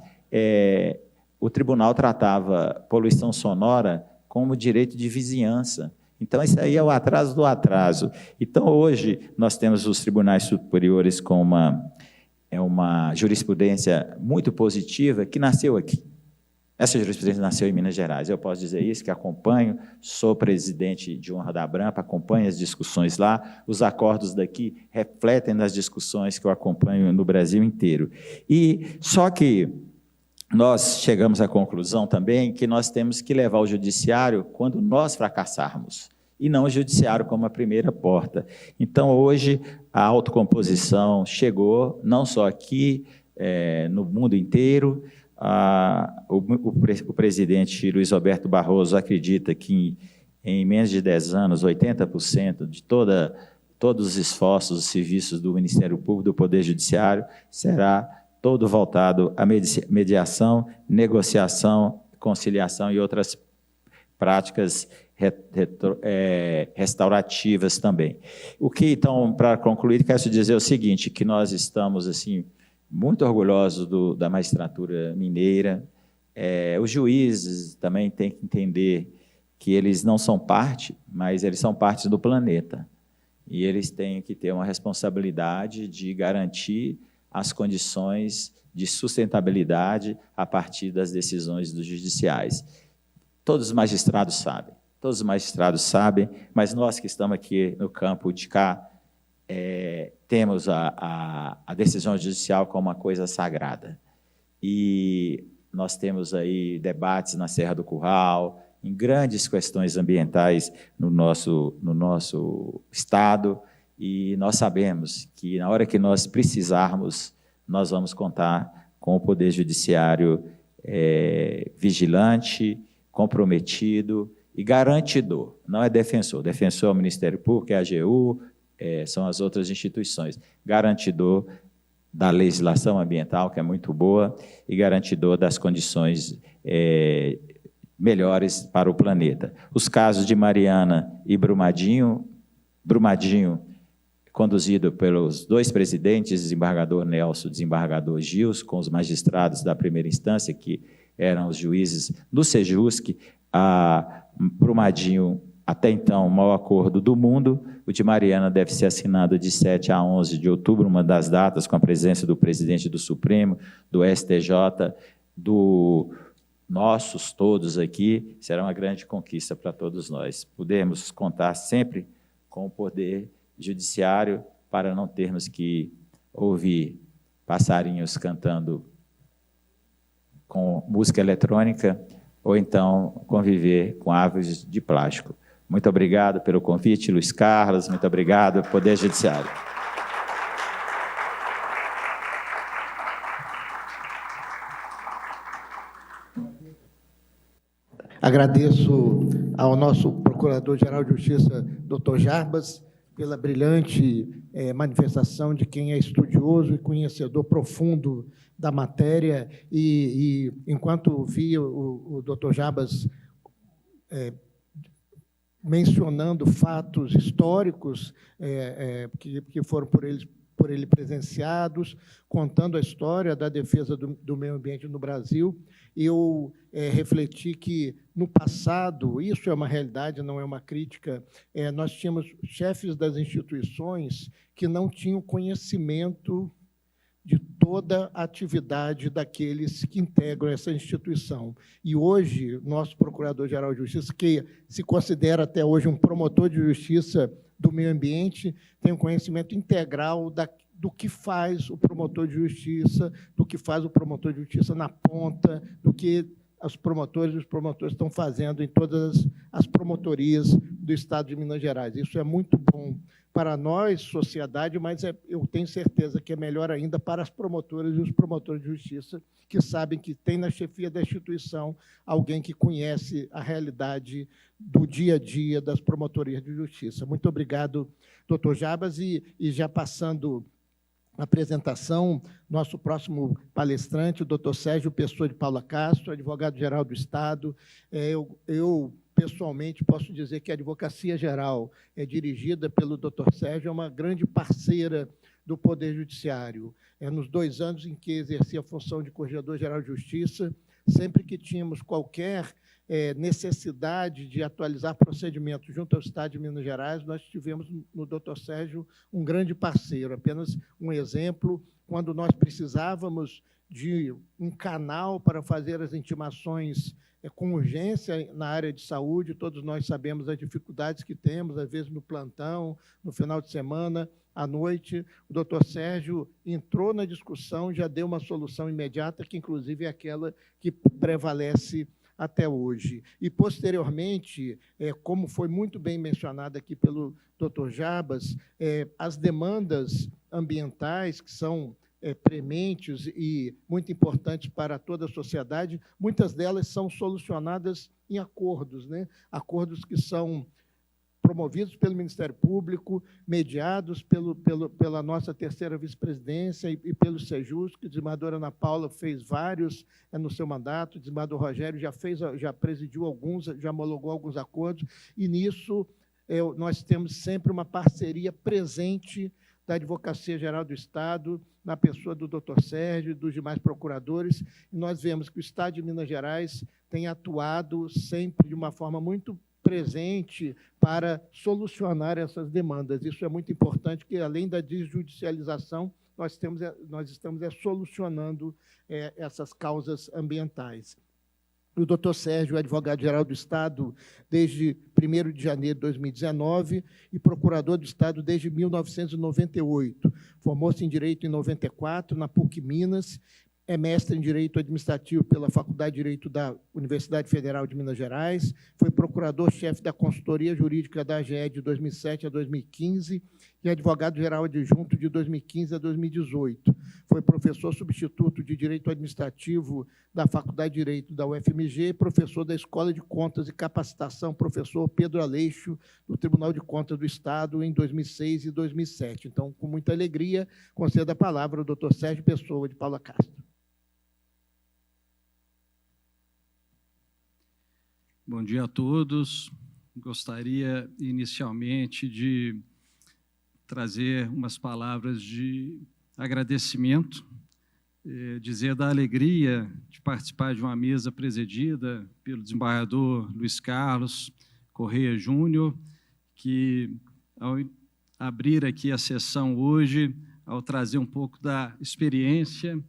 o tribunal tratava poluição sonora como direito de vizinhança. Então, isso aí é o atraso do atraso. Então, hoje, nós temos os tribunais superiores com uma jurisprudência muito positiva que nasceu aqui. Essa jurisprudência nasceu em Minas Gerais. Eu posso dizer isso, que acompanho, sou presidente de honra da Abrampa, acompanho as discussões lá, os acordos daqui refletem nas discussões que eu acompanho no Brasil inteiro. E só que nós chegamos à conclusão também que nós temos que levar o judiciário quando nós fracassarmos, e não o judiciário como a primeira porta. Então, hoje, a autocomposição chegou, não só aqui, no mundo inteiro. O presidente Luiz Roberto Barroso acredita que em menos de 10 anos, 80% de todos os esforços, os serviços do Ministério Público, do Poder Judiciário, será todo voltado à mediação, negociação, conciliação e outras práticas restaurativas também. O que, então, para concluir, quero dizer o seguinte, que nós estamos, assim, muito orgulhosos da magistratura mineira. Os juízes também têm que entender que eles não são parte, mas eles são parte do planeta. E eles têm que ter uma responsabilidade de garantir as condições de sustentabilidade a partir das decisões dos judiciais. Todos os magistrados sabem, mas nós que estamos aqui no campo de cá, temos a decisão judicial como uma coisa sagrada. E nós temos aí debates na Serra do Curral, em grandes questões ambientais no nosso estado, e nós sabemos que na hora que nós precisarmos, nós vamos contar com o Poder Judiciário vigilante, comprometido e garantidor. Não é defensor. Defensor é o Ministério Público, é a AGU, são as outras instituições. Garantidor da legislação ambiental, que é muito boa, e garantidor das condições melhores para o planeta. Os casos de Mariana e Brumadinho, conduzido pelos dois presidentes, desembargador Nelson e desembargador Gils, com os magistrados da primeira instância, que eram os juízes do Sejusc. A Brumadinho, até então, o maior acordo do mundo. O de Mariana deve ser assinado de 7 a 11 de outubro, uma das datas, com a presença do presidente do Supremo, do STJ, nossos todos aqui. Será uma grande conquista para todos nós. Podemos contar sempre com o Poder Judiciário para não termos que ouvir passarinhos cantando com música eletrônica ou então conviver com árvores de plástico. Muito obrigado pelo convite, Luiz Carlos, muito obrigado, Poder Judiciário. Agradeço ao nosso Procurador-Geral de Justiça, doutor Jarbas, pela brilhante manifestação de quem é estudioso e conhecedor profundo da matéria. E enquanto vi o doutor Jarbas mencionando fatos históricos que foram por ele presenciados, contando a história da defesa do meio ambiente no Brasil, eu refleti que, no passado, isso é uma realidade, não é uma crítica, nós tínhamos chefes das instituições que não tinham conhecimento de toda a atividade daqueles que integram essa instituição. E hoje, nosso Procurador-Geral de Justiça, que se considera até hoje um promotor de justiça do meio ambiente, tem um conhecimento integral do que faz o promotor de justiça, do que faz o promotor de justiça na ponta, do que os promotores estão fazendo em todas as promotorias do Estado de Minas Gerais. Isso é muito bom para nós, sociedade, mas eu tenho certeza que é melhor ainda para as promotoras e os promotores de justiça, que sabem que tem na chefia da instituição alguém que conhece a realidade do dia a dia das promotorias de justiça. Muito obrigado, doutor Jarbas, e já passando a apresentação, nosso próximo palestrante, o doutor Sérgio Pessoa de Paula Castro, advogado-geral do Estado. Eu pessoalmente, posso dizer que a Advocacia Geral dirigida pelo doutor Sérgio é uma grande parceira do Poder Judiciário. Nos 2 anos em que exerci a função de Corregedor-Geral de Justiça, sempre que tínhamos qualquer necessidade de atualizar procedimentos junto ao Estado de Minas Gerais, nós tivemos no doutor Sérgio um grande parceiro. Apenas um exemplo, quando nós precisávamos de um canal para fazer as intimações com urgência na área de saúde, todos nós sabemos as dificuldades que temos, às vezes no plantão, no final de semana, à noite. O doutor Sérgio entrou na discussão, já deu uma solução imediata, que inclusive é aquela que prevalece até hoje. E, posteriormente, como foi muito bem mencionado aqui pelo doutor Jarbas, as demandas ambientais, que são prementes e muito importantes para toda a sociedade, muitas delas são solucionadas em acordos, né? Acordos que são promovidos pelo Ministério Público, mediados pela nossa terceira vice-presidência e pelo Sejus, que a desembargadora Ana Paula fez vários no seu mandato, o desembargador Rogério já presidiu alguns, já homologou alguns acordos, e nisso nós temos sempre uma parceria presente da Advocacia Geral do Estado, na pessoa do doutor Sérgio e dos demais procuradores, e nós vemos que o Estado de Minas Gerais tem atuado sempre de uma forma muito presente para solucionar essas demandas. Isso é muito importante, que, além da desjudicialização, nós estamos solucionando essas causas ambientais. O doutor Sérgio é advogado-geral do Estado desde 1º de janeiro de 2019 e procurador do Estado desde 1998. Formou-se em Direito em 94, na PUC Minas, é mestre em Direito Administrativo pela Faculdade de Direito da Universidade Federal de Minas Gerais, foi procurador-chefe da Consultoria Jurídica da AGE de 2007 a 2015 e advogado-geral adjunto de 2015 a 2018. Foi professor substituto de Direito Administrativo da Faculdade de Direito da UFMG, professor da Escola de Contas e Capacitação, professor Pedro Aleixo, do Tribunal de Contas do Estado, em 2006 e 2007. Então, com muita alegria, concedo a palavra ao doutor Sérgio Pessoa de Paula Castro. Bom dia a todos. Gostaria, inicialmente, de trazer umas palavras de agradecimento, dizer da alegria de participar de uma mesa presidida pelo desembargador Luiz Carlos Correia Júnior, que, ao abrir aqui a sessão hoje, ao trazer um pouco da experiência,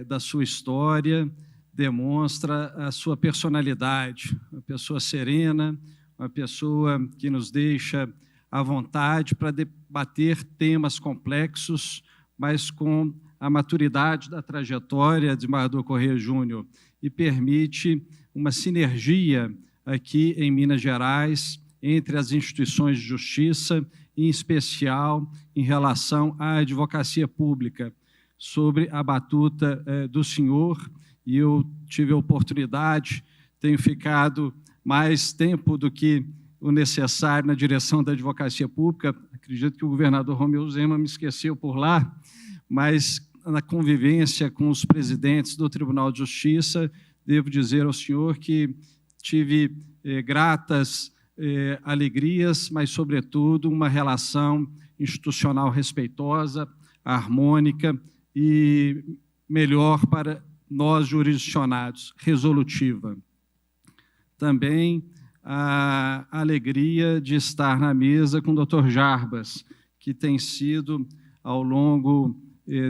da sua história, demonstra a sua personalidade, uma pessoa serena, uma pessoa que nos deixa à vontade para debater temas complexos, mas com a maturidade da trajetória de desembargador Correia Júnior, e permite uma sinergia aqui em Minas Gerais entre as instituições de justiça, em especial em relação à advocacia pública, sobre a batuta do senhor. E eu tive a oportunidade tenho ficado mais tempo do que o necessário na direção da advocacia pública. Acredito que o governador Romeu Zema me esqueceu por lá, mas na convivência com os presidentes do Tribunal de Justiça, devo dizer ao senhor que tive gratas alegrias, mas, sobretudo, uma relação institucional respeitosa, harmônica e melhor para nós jurisdicionados, resolutiva. Também a alegria de estar na mesa com o Dr. Jarbas, que tem sido, ao longo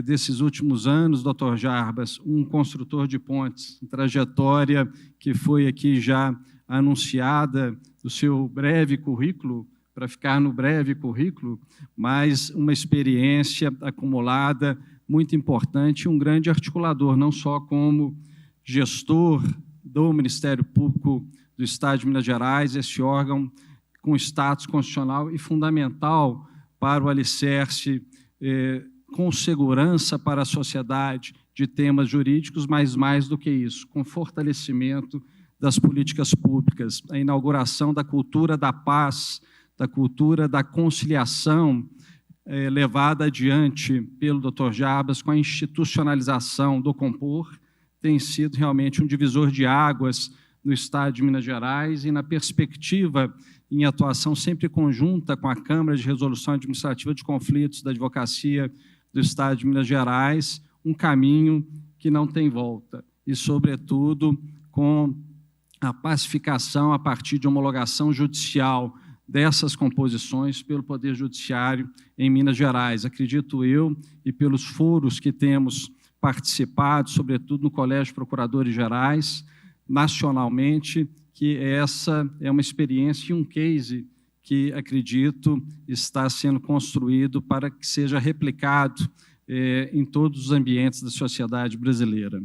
desses últimos anos, Dr. Jarbas, um construtor de pontes, trajetória que foi aqui já anunciada do seu breve currículo, para ficar no breve currículo, mas uma experiência acumulada muito importante, um grande articulador, não só como gestor do Ministério Público do Estado de Minas Gerais, esse órgão com status constitucional e fundamental para o alicerce com segurança para a sociedade de temas jurídicos, mas mais do que isso, com fortalecimento das políticas públicas, a inauguração da cultura da paz, da cultura da conciliação, levada adiante pelo Dr. Jarbas com a institucionalização do Compor, tem sido realmente um divisor de águas no Estado de Minas Gerais e na perspectiva em atuação sempre conjunta com a Câmara de Resolução Administrativa de Conflitos da Advocacia do Estado de Minas Gerais, um caminho que não tem volta e, sobretudo, com a pacificação a partir de homologação judicial dessas composições pelo Poder Judiciário em Minas Gerais. Acredito eu, e pelos foros que temos participado, sobretudo no Colégio de Procuradores Gerais, nacionalmente, que essa é uma experiência e um case que, acredito, está sendo construído para que seja replicado em todos os ambientes da sociedade brasileira.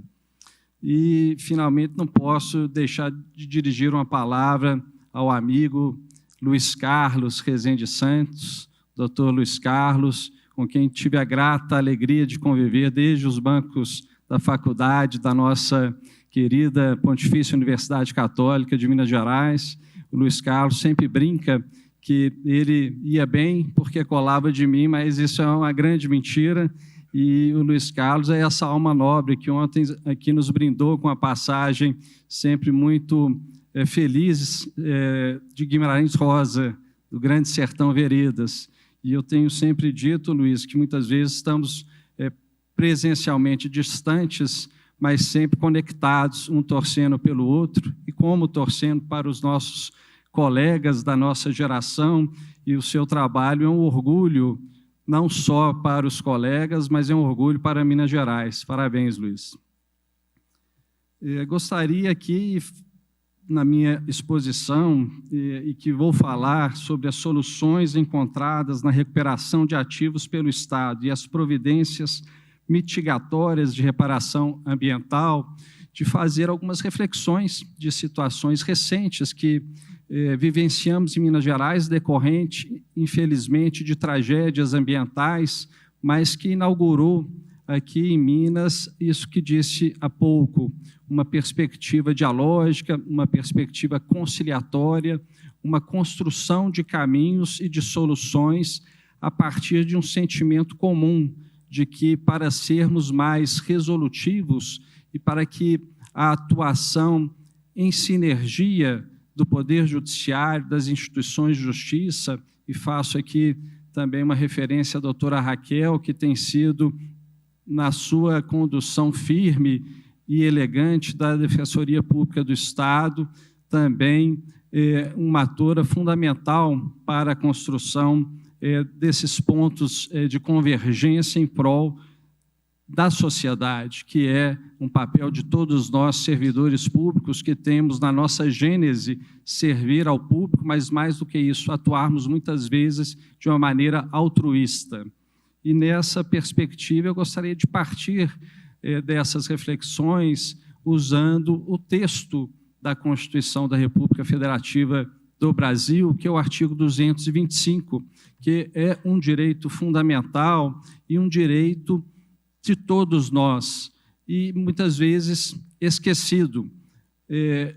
E, finalmente, não posso deixar de dirigir uma palavra ao amigo Luiz Carlos Rezende Santos, doutor Luiz Carlos, com quem tive a grata alegria de conviver desde os bancos da faculdade da nossa querida Pontifícia Universidade Católica de Minas Gerais. O Luiz Carlos sempre brinca que ele ia bem porque colava de mim, mas isso é uma grande mentira. E o Luiz Carlos é essa alma nobre que ontem aqui nos brindou com a passagem sempre muito feliz de Guimarães Rosa, do Grande Sertão Veredas. E eu tenho sempre dito, Luiz, que muitas vezes estamos presencialmente distantes, mas sempre conectados, um torcendo pelo outro, e como torcendo para os nossos colegas da nossa geração, e o seu trabalho é um orgulho, não só para os colegas, mas é um orgulho para Minas Gerais. Parabéns, Luiz. Gostaria aqui, na minha exposição, e que vou falar sobre as soluções encontradas na recuperação de ativos pelo Estado e as providências mitigatórias de reparação ambiental, de fazer algumas reflexões de situações recentes que vivenciamos em Minas Gerais, decorrente, infelizmente, de tragédias ambientais, mas que inaugurou aqui em Minas isso que disse há pouco, uma perspectiva dialógica, uma perspectiva conciliatória, uma construção de caminhos e de soluções a partir de um sentimento comum de que, para sermos mais resolutivos e para que a atuação em sinergia do Poder Judiciário, das instituições de justiça, e faço aqui também uma referência à doutora Raquel, que tem sido, na sua condução firme e elegante da Defensoria Pública do Estado, também uma atora fundamental para a construção desses pontos de convergência em prol da sociedade, que é um papel de todos nós, servidores públicos, que temos na nossa gênese servir ao público, mas mais do que isso, atuarmos muitas vezes de uma maneira altruísta. E nessa perspectiva eu gostaria de partir dessas reflexões usando o texto da Constituição da República Federativa do Brasil, que é o artigo 225, que é um direito fundamental e um direito de todos nós, e muitas vezes esquecido.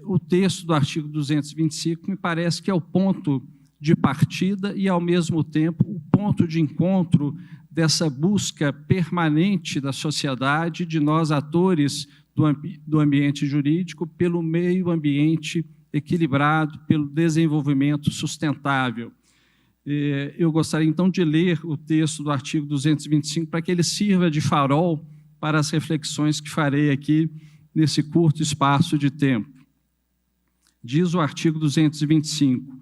o texto do artigo 225 me parece que é o ponto de partida e, ao mesmo tempo, o ponto de encontro dessa busca permanente da sociedade, de nós, atores do ambiente jurídico, pelo meio ambiente equilibrado, pelo desenvolvimento sustentável. Eu gostaria, então, de ler o texto do artigo 225 para que ele sirva de farol para as reflexões que farei aqui nesse curto espaço de tempo. Diz o artigo 225: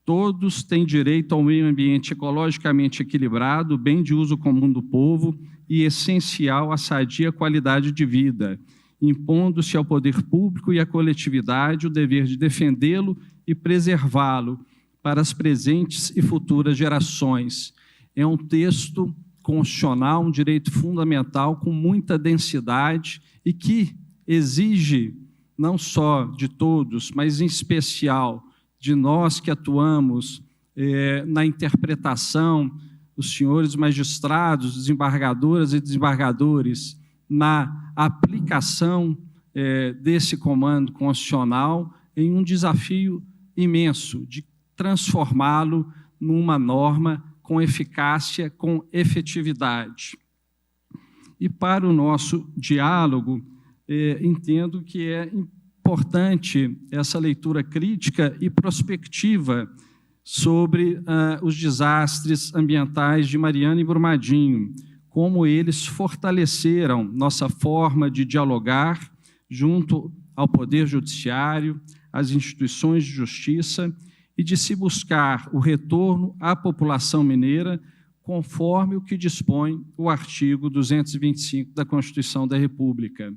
todos têm direito ao meio ambiente ecologicamente equilibrado, bem de uso comum do povo e essencial à sadia qualidade de vida, impondo-se ao poder público e à coletividade o dever de defendê-lo e preservá-lo para as presentes e futuras gerações. É um texto constitucional, um direito fundamental com muita densidade e que exige, não só de todos, mas em especial de nós que atuamos na interpretação, os senhores magistrados, desembargadoras e desembargadores, na aplicação desse comando constitucional em um desafio imenso de transformá-lo numa norma com eficácia, com efetividade. E para o nosso diálogo, entendo que é importante essa leitura crítica e prospectiva sobre os desastres ambientais de Mariana e Brumadinho, como eles fortaleceram nossa forma de dialogar junto ao Poder Judiciário, às instituições de justiça e de se buscar o retorno à população mineira conforme o que dispõe o artigo 225 da Constituição da República.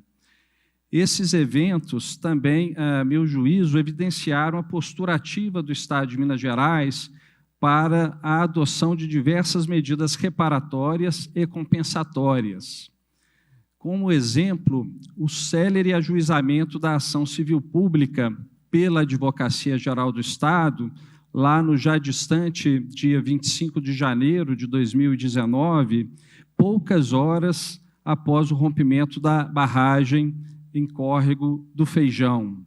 Esses eventos também, a meu juízo, evidenciaram a postura ativa do Estado de Minas Gerais para a adoção de diversas medidas reparatórias e compensatórias. Como exemplo, o célere ajuizamento da ação civil pública pela Advocacia Geral do Estado, lá no já distante dia 25 de janeiro de 2019, poucas horas após o rompimento da barragem em Córrego do Feijão.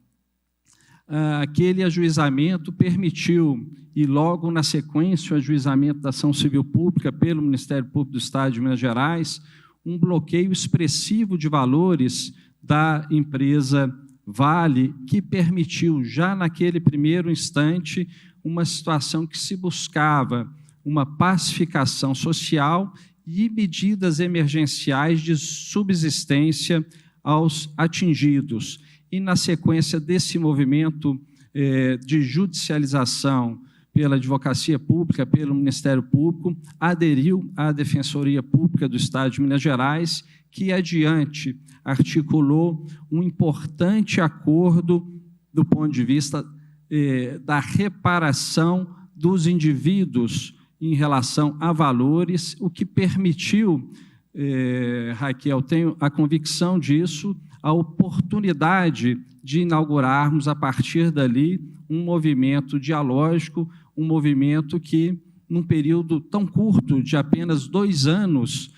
Aquele ajuizamento permitiu, e logo na sequência o ajuizamento da ação civil pública pelo Ministério Público do Estado de Minas Gerais, um bloqueio expressivo de valores da empresa Vale, que permitiu, já naquele primeiro instante, uma situação que se buscava uma pacificação social e medidas emergenciais de subsistência aos atingidos. E, na sequência desse movimento de judicialização pela Advocacia Pública, pelo Ministério Público, aderiu à Defensoria Pública do Estado de Minas Gerais, que adiante articulou um importante acordo do ponto de vista da reparação dos indivíduos em relação a valores, o que permitiu, Raquel, tenho a convicção disso, a oportunidade de inaugurarmos, a partir dali, um movimento dialógico, um movimento que, num período tão curto, de apenas 2 anos,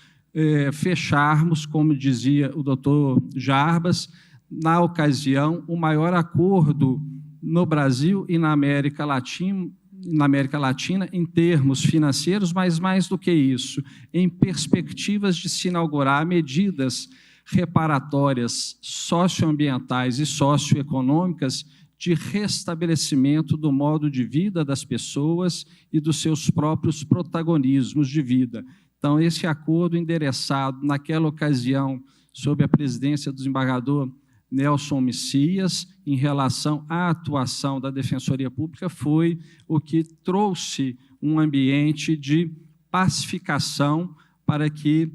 fecharmos, como dizia o doutor Jarbas, na ocasião, o maior acordo no Brasil e na América Latina, em termos financeiros, mas mais do que isso, em perspectivas de se inaugurar medidas reparatórias socioambientais e socioeconômicas de restabelecimento do modo de vida das pessoas e dos seus próprios protagonismos de vida. Então, esse acordo endereçado naquela ocasião sob a presidência do desembargador Nelson Messias, em relação à atuação da Defensoria Pública, foi o que trouxe um ambiente de pacificação para que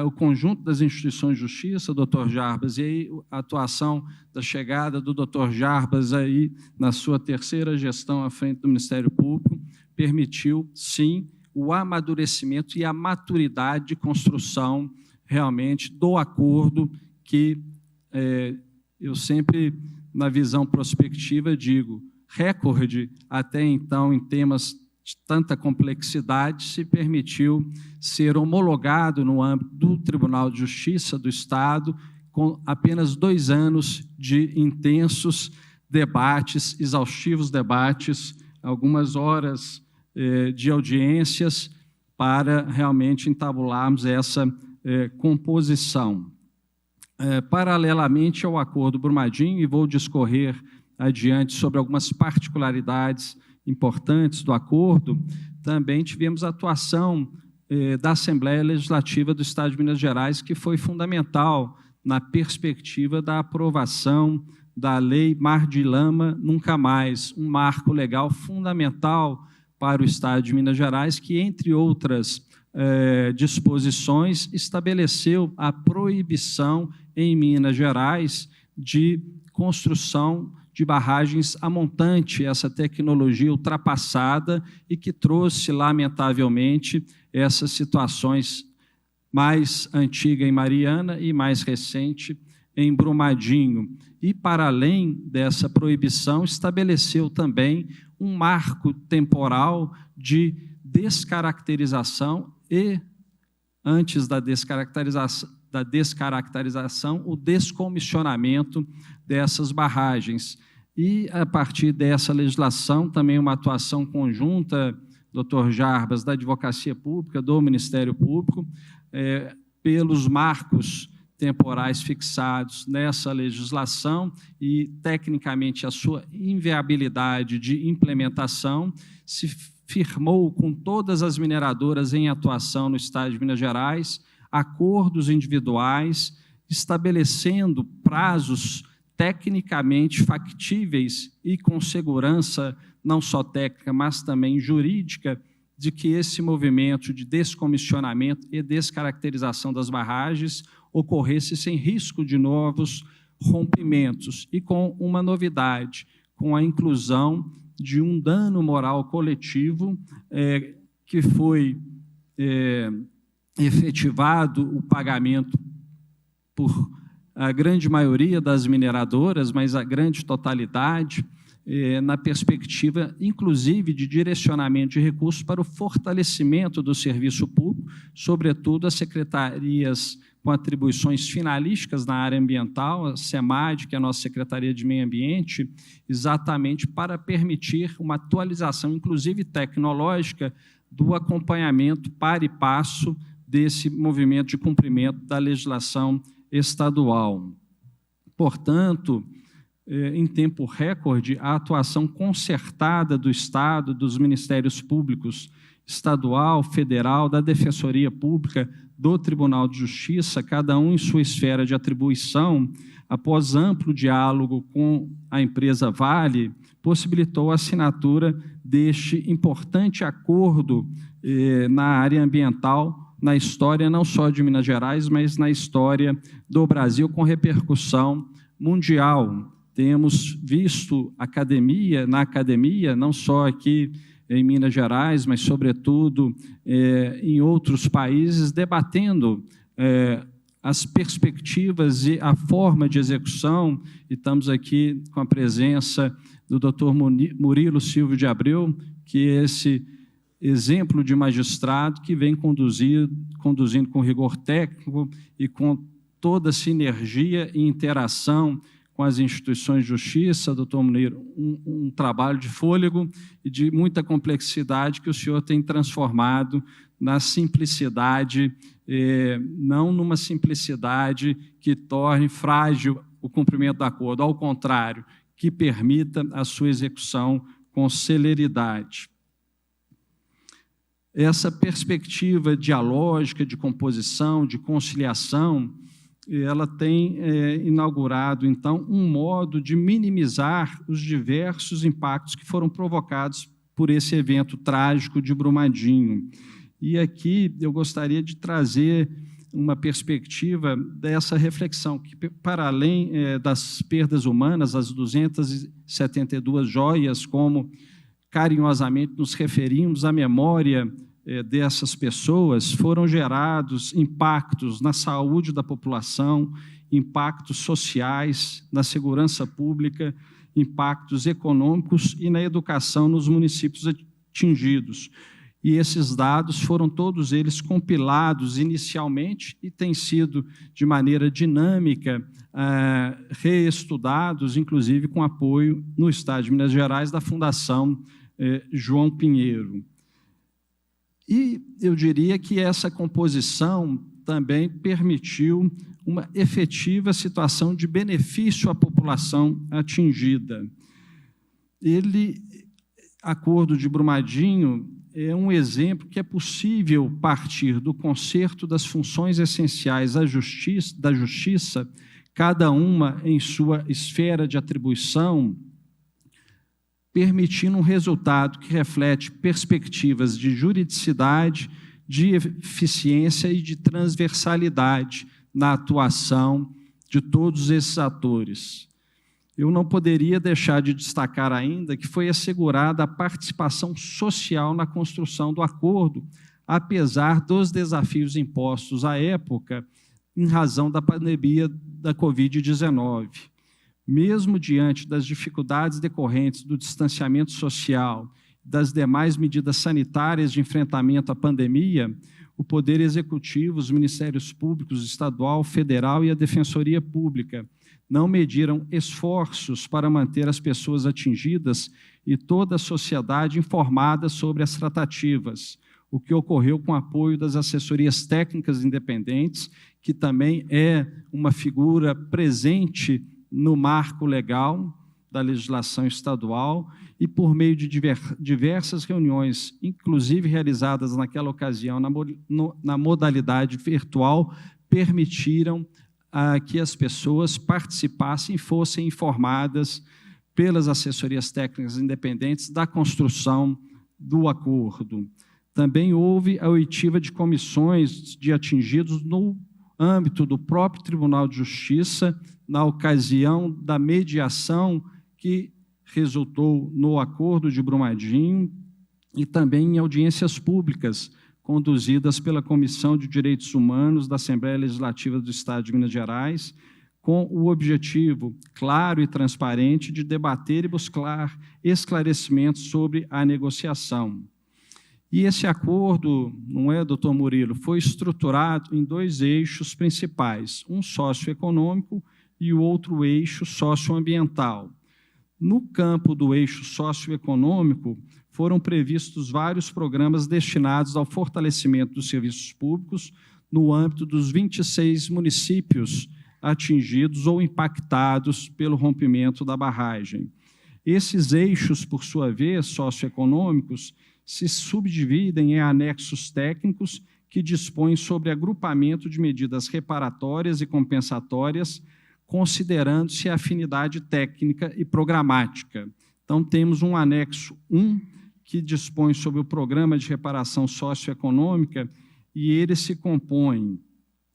o conjunto das instituições de justiça, doutor Jarbas, e aí a atuação da chegada do doutor Jarbas aí na sua terceira gestão à frente do Ministério Público, permitiu, sim, o amadurecimento e a maturidade de construção realmente do acordo que eu sempre, na visão prospectiva, digo, recorde até então em temas de tanta complexidade, se permitiu ser homologado no âmbito do Tribunal de Justiça do Estado, com apenas 2 anos de intensos debates, exaustivos debates, algumas horas de audiências, para realmente entabularmos essa composição. Paralelamente ao Acordo Brumadinho, e vou discorrer adiante sobre algumas particularidades importantes do acordo, também tivemos a atuação da Assembleia Legislativa do Estado de Minas Gerais, que foi fundamental na perspectiva da aprovação da Lei Mar de Lama Nunca Mais, um marco legal fundamental para o Estado de Minas Gerais, que, entre outras disposições, estabeleceu a proibição em Minas Gerais de construção de barragens a montante, essa tecnologia ultrapassada e que trouxe, lamentavelmente, essas situações mais antiga em Mariana e mais recente em Brumadinho. E, para além dessa proibição, estabeleceu também um marco temporal de descaracterização e, antes da descaracterização, o descomissionamento dessas barragens. E, a partir dessa legislação, também uma atuação conjunta, Dr. Jarbas, da Advocacia Pública, do Ministério Público, pelos marcos temporais fixados nessa legislação e, tecnicamente, a sua inviabilidade de implementação, se firmou com todas as mineradoras em atuação no Estado de Minas Gerais acordos individuais, estabelecendo prazos tecnicamente factíveis e com segurança, não só técnica, mas também jurídica, de que esse movimento de descomissionamento e descaracterização das barragens ocorresse sem risco de novos rompimentos e com uma novidade, com a inclusão de um dano moral coletivo que foi efetivado o pagamento por a grande maioria das mineradoras, mas a grande totalidade, na perspectiva, inclusive, de direcionamento de recursos para o fortalecimento do serviço público, sobretudo as secretarias com atribuições finalísticas na área ambiental, a SEMAD, que é a nossa Secretaria de Meio Ambiente, exatamente para permitir uma atualização, inclusive tecnológica, do acompanhamento par e passo desse movimento de cumprimento da legislação estadual. Portanto, em tempo recorde, a atuação concertada do Estado, dos Ministérios Públicos estadual, federal, da Defensoria Pública, do Tribunal de Justiça, cada um em sua esfera de atribuição, após amplo diálogo com a empresa Vale, possibilitou a assinatura deste importante acordo na área ambiental, na história não só de Minas Gerais, mas na história do Brasil, com repercussão mundial. Temos visto na academia, não só aqui em Minas Gerais, mas, sobretudo, em outros países, debatendo as perspectivas e a forma de execução, e estamos aqui com a presença do Dr. Murilo Silva de Abreu, que é esse exemplo de magistrado que vem conduzindo com rigor técnico e com toda a sinergia e interação com as instituições de justiça, doutor Munir, um trabalho de fôlego e de muita complexidade que o senhor tem transformado na simplicidade, não numa simplicidade que torne frágil o cumprimento do acordo, ao contrário, que permita a sua execução com celeridade. Essa perspectiva dialógica, de composição, de conciliação, ela tem inaugurado, então, um modo de minimizar os diversos impactos que foram provocados por esse evento trágico de Brumadinho. E aqui eu gostaria de trazer uma perspectiva dessa reflexão, que, para além das perdas humanas, as 272 joias, como carinhosamente nos referimos à memória dessas pessoas, foram gerados impactos na saúde da população, impactos sociais, na segurança pública, impactos econômicos e na educação nos municípios atingidos. e esses dados foram todos eles compilados inicialmente e têm sido, de maneira dinâmica, reestudados, inclusive com apoio no Estado de Minas Gerais da Fundação João Pinheiro. E eu diria que essa composição também permitiu uma efetiva situação de benefício à população atingida. Acordo de Brumadinho é um exemplo que é possível partir do concerto das funções essenciais da justiça, cada uma em sua esfera de atribuição, permitindo um resultado que reflete perspectivas de juridicidade, de eficiência e de transversalidade na atuação de todos esses atores. Eu não poderia deixar de destacar ainda que foi assegurada a participação social na construção do acordo, apesar dos desafios impostos à época em razão da pandemia da Covid-19. Mesmo diante das dificuldades decorrentes do distanciamento social, das demais medidas sanitárias de enfrentamento à pandemia, o Poder Executivo, os Ministérios Públicos Estadual, Federal e a Defensoria Pública não mediram esforços para manter as pessoas atingidas e toda a sociedade informada sobre as tratativas, o que ocorreu com o apoio das assessorias técnicas independentes, que também é uma figura presente no marco legal da legislação estadual e por meio de diversas reuniões, inclusive realizadas naquela ocasião na modalidade virtual, permitiram que as pessoas participassem e fossem informadas pelas assessorias técnicas independentes da construção do acordo. Também houve a oitiva de comissões de atingidos no âmbito do próprio Tribunal de Justiça, na ocasião da mediação que resultou no Acordo de Brumadinho e também em audiências públicas conduzidas pela Comissão de Direitos Humanos da Assembleia Legislativa do Estado de Minas Gerais, com o objetivo claro e transparente de debater e buscar esclarecimentos sobre a negociação. E esse acordo, não é, doutor Murilo, foi estruturado em dois eixos principais, um socioeconômico e o outro eixo socioambiental. No campo do eixo socioeconômico, foram previstos vários programas destinados ao fortalecimento dos serviços públicos no âmbito dos 26 municípios atingidos ou impactados pelo rompimento da barragem. Esses eixos, por sua vez, socioeconômicos, se subdividem em anexos técnicos que dispõem sobre agrupamento de medidas reparatórias e compensatórias, considerando-se a afinidade técnica e programática. Então, temos um anexo 1, que dispõe sobre o Programa de Reparação Socioeconômica, e ele se compõe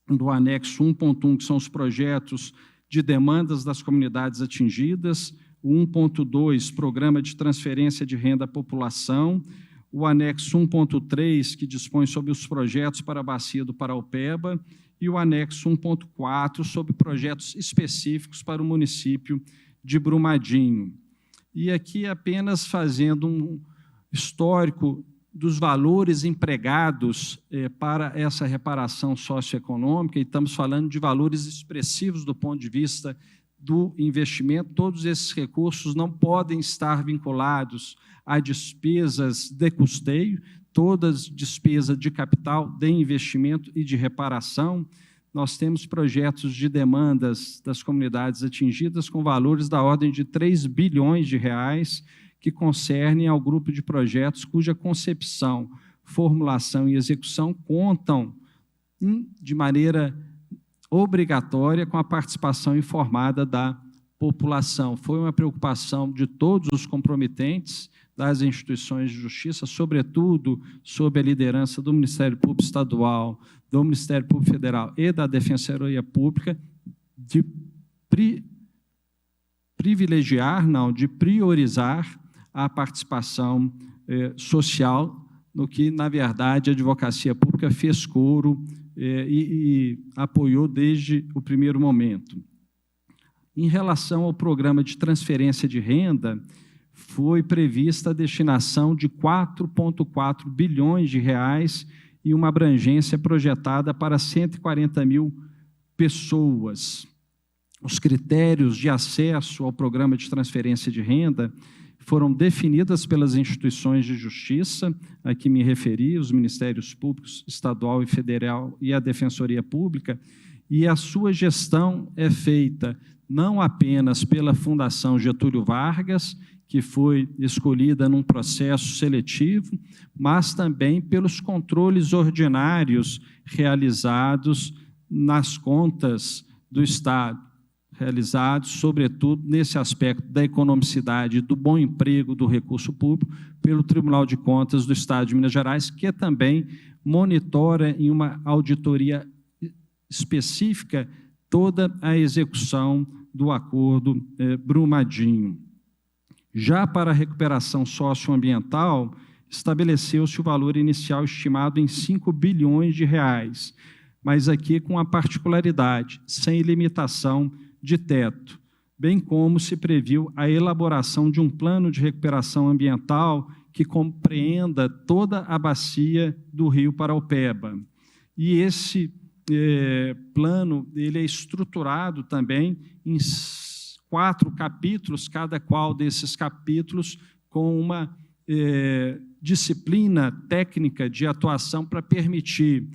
do anexo 1.1, que são os projetos de demandas das comunidades atingidas, o 1.2, Programa de Transferência de Renda à População, o anexo 1.3, que dispõe sobre os projetos para a Bacia do Paraupeba, e o anexo 1.4, sobre projetos específicos para o município de Brumadinho. E aqui apenas fazendo um histórico dos valores empregados para essa reparação socioeconômica, e estamos falando de valores expressivos do ponto de vista do investimento. Todos esses recursos não podem estar vinculados a despesas de custeio, todas despesas de capital, de investimento e de reparação. Nós temos projetos de demandas das comunidades atingidas com valores da ordem de 3 bilhões de reais, que concernem ao grupo de projetos cuja concepção, formulação e execução contam de maneira obrigatória com a participação informada da população. Foi uma preocupação de todos os comprometentes das instituições de justiça, sobretudo sob a liderança do Ministério Público Estadual, do Ministério Público Federal e da Defensoria Pública, de priorizar a participação social, no que, na verdade, a advocacia pública fez coro e apoiou desde o primeiro momento. Em relação ao programa de transferência de renda, foi prevista a destinação de 4,4 bilhões de reais e uma abrangência projetada para 140 mil pessoas. Os critérios de acesso ao programa de transferência de renda foram definidas pelas instituições de justiça, a que me referi, os Ministérios Públicos Estadual e Federal e a Defensoria Pública, e a sua gestão é feita não apenas pela Fundação Getúlio Vargas, que foi escolhida num processo seletivo, mas também pelos controles ordinários realizados nas contas do Estado, realizados, sobretudo, nesse aspecto da economicidade e do bom emprego do recurso público, pelo Tribunal de Contas do Estado de Minas Gerais, que também monitora em uma auditoria específica toda a execução do acordo Brumadinho. Já para a recuperação socioambiental, estabeleceu-se o valor inicial estimado em 5 bilhões de reais, mas aqui com a particularidade, sem limitação de teto, bem como se previu a elaboração de um plano de recuperação ambiental que compreenda toda a bacia do Rio Paraupeba. E esse plano ele é estruturado também em 4 capítulos, cada qual desses capítulos com uma disciplina técnica de atuação para permitir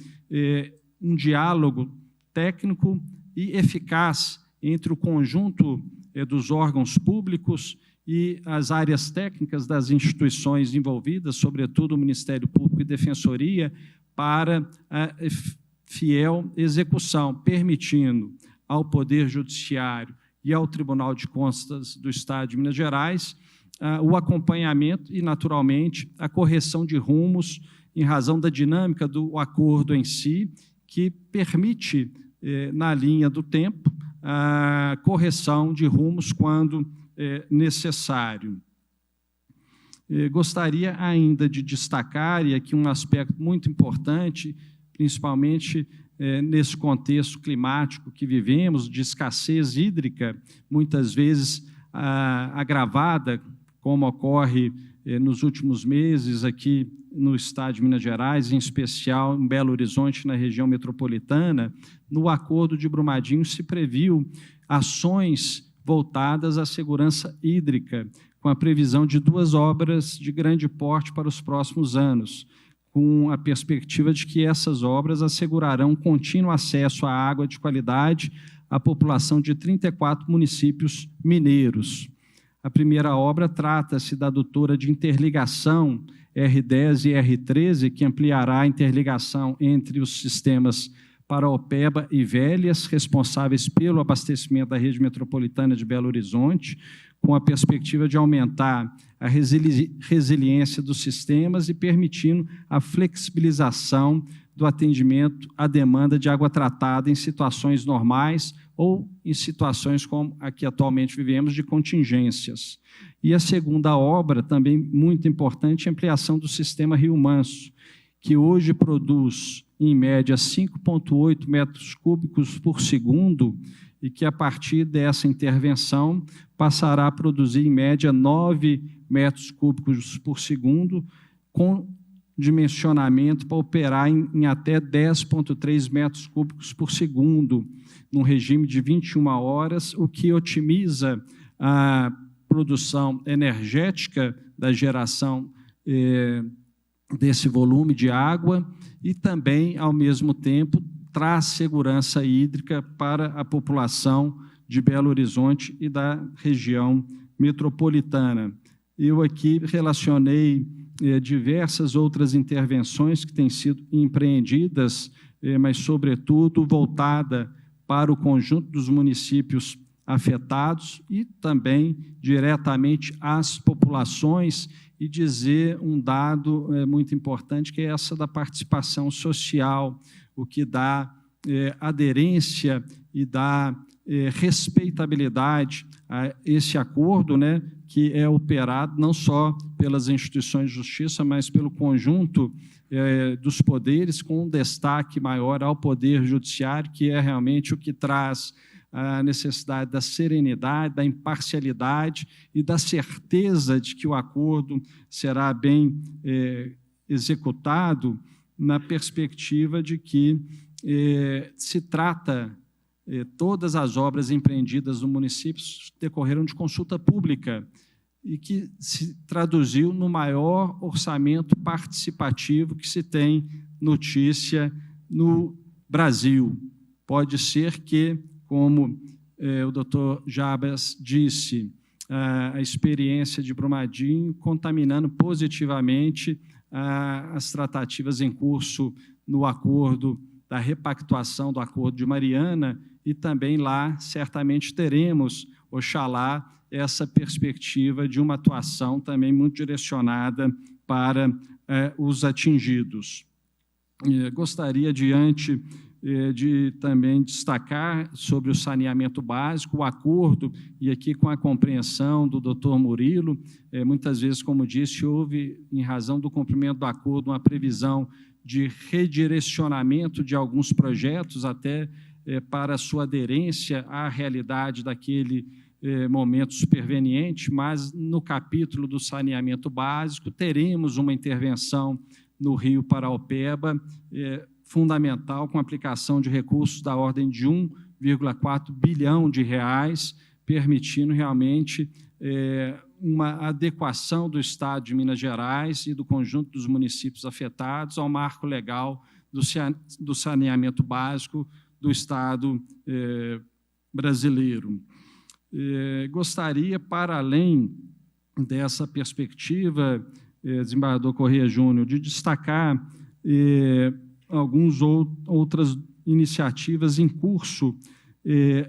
um diálogo técnico e eficaz entre o conjunto dos órgãos públicos e as áreas técnicas das instituições envolvidas, sobretudo o Ministério Público e Defensoria, para a fiel execução, permitindo ao Poder Judiciário e ao Tribunal de Contas do Estado de Minas Gerais o acompanhamento e, naturalmente, a correção de rumos em razão da dinâmica do acordo em si, que permite, na linha do tempo, a correção de rumos quando necessário. Gostaria ainda de destacar, e aqui um aspecto muito importante, principalmente nesse contexto climático que vivemos, de escassez hídrica, muitas vezes agravada, como ocorre nos últimos meses aqui no Estado de Minas Gerais, em especial em Belo Horizonte, na região metropolitana. No acordo de Brumadinho se previu ações voltadas à segurança hídrica, com a previsão de 2 obras de grande porte para os próximos anos, com a perspectiva de que essas obras assegurarão contínuo acesso à água de qualidade à população de 34 municípios mineiros. A primeira obra trata-se da adutora de interligação R10 e R13, que ampliará a interligação entre os sistemas Paraupeba e Velhas, responsáveis pelo abastecimento da rede metropolitana de Belo Horizonte, com a perspectiva de aumentar a resiliência dos sistemas e permitindo a flexibilização do atendimento à demanda de água tratada em situações normais ou em situações como a que atualmente vivemos, de contingências. E a segunda obra, também muito importante, é a ampliação do sistema Rio Manso, que hoje produz, em média, 5,8 metros cúbicos por segundo, e que, a partir dessa intervenção, passará a produzir, em média, 9 metros cúbicos por segundo, com dimensionamento para operar em até 10,3 metros cúbicos por segundo, num regime de 21 horas, o que otimiza a produção energética da geração desse volume de água e também, ao mesmo tempo, traz segurança hídrica para a população de Belo Horizonte e da região metropolitana. Eu aqui relacionei diversas outras intervenções que têm sido empreendidas, mas, sobretudo, voltada para o conjunto dos municípios afetados e também diretamente às populações, e dizer um dado muito importante, que é essa da participação social, o que dá aderência e dá respeitabilidade a esse acordo, né, que é operado não só pelas instituições de justiça, mas pelo conjunto dos poderes, com um destaque maior ao Poder Judiciário, que é realmente o que traz a necessidade da serenidade, da imparcialidade e da certeza de que o acordo será bem executado, na perspectiva de que se trata, todas as obras empreendidas no município decorreram de consulta pública e que se traduziu no maior orçamento participativo que se tem notícia no Brasil. Pode ser que, como o doutor Jabas disse, a experiência de Brumadinho contaminando positivamente as tratativas em curso no acordo da repactuação do Acordo de Mariana, e também lá certamente teremos, oxalá, essa perspectiva de uma atuação também muito direcionada para os atingidos. Gostaria, diante de também destacar sobre o saneamento básico, o acordo, e aqui com a compreensão do doutor Murilo, muitas vezes, como disse, houve, em razão do cumprimento do acordo, uma previsão de redirecionamento de alguns projetos, até para sua aderência à realidade daquele momento superveniente, mas no capítulo do saneamento básico teremos uma intervenção no Rio Paraopeba, fundamental, com aplicação de recursos da ordem de 1,4 bilhão de reais, permitindo realmente uma adequação do Estado de Minas Gerais e do conjunto dos municípios afetados ao marco legal do saneamento básico do Estado brasileiro. Gostaria, para além dessa perspectiva, desembargador Corrêa Júnior, de destacar algumas outras iniciativas em curso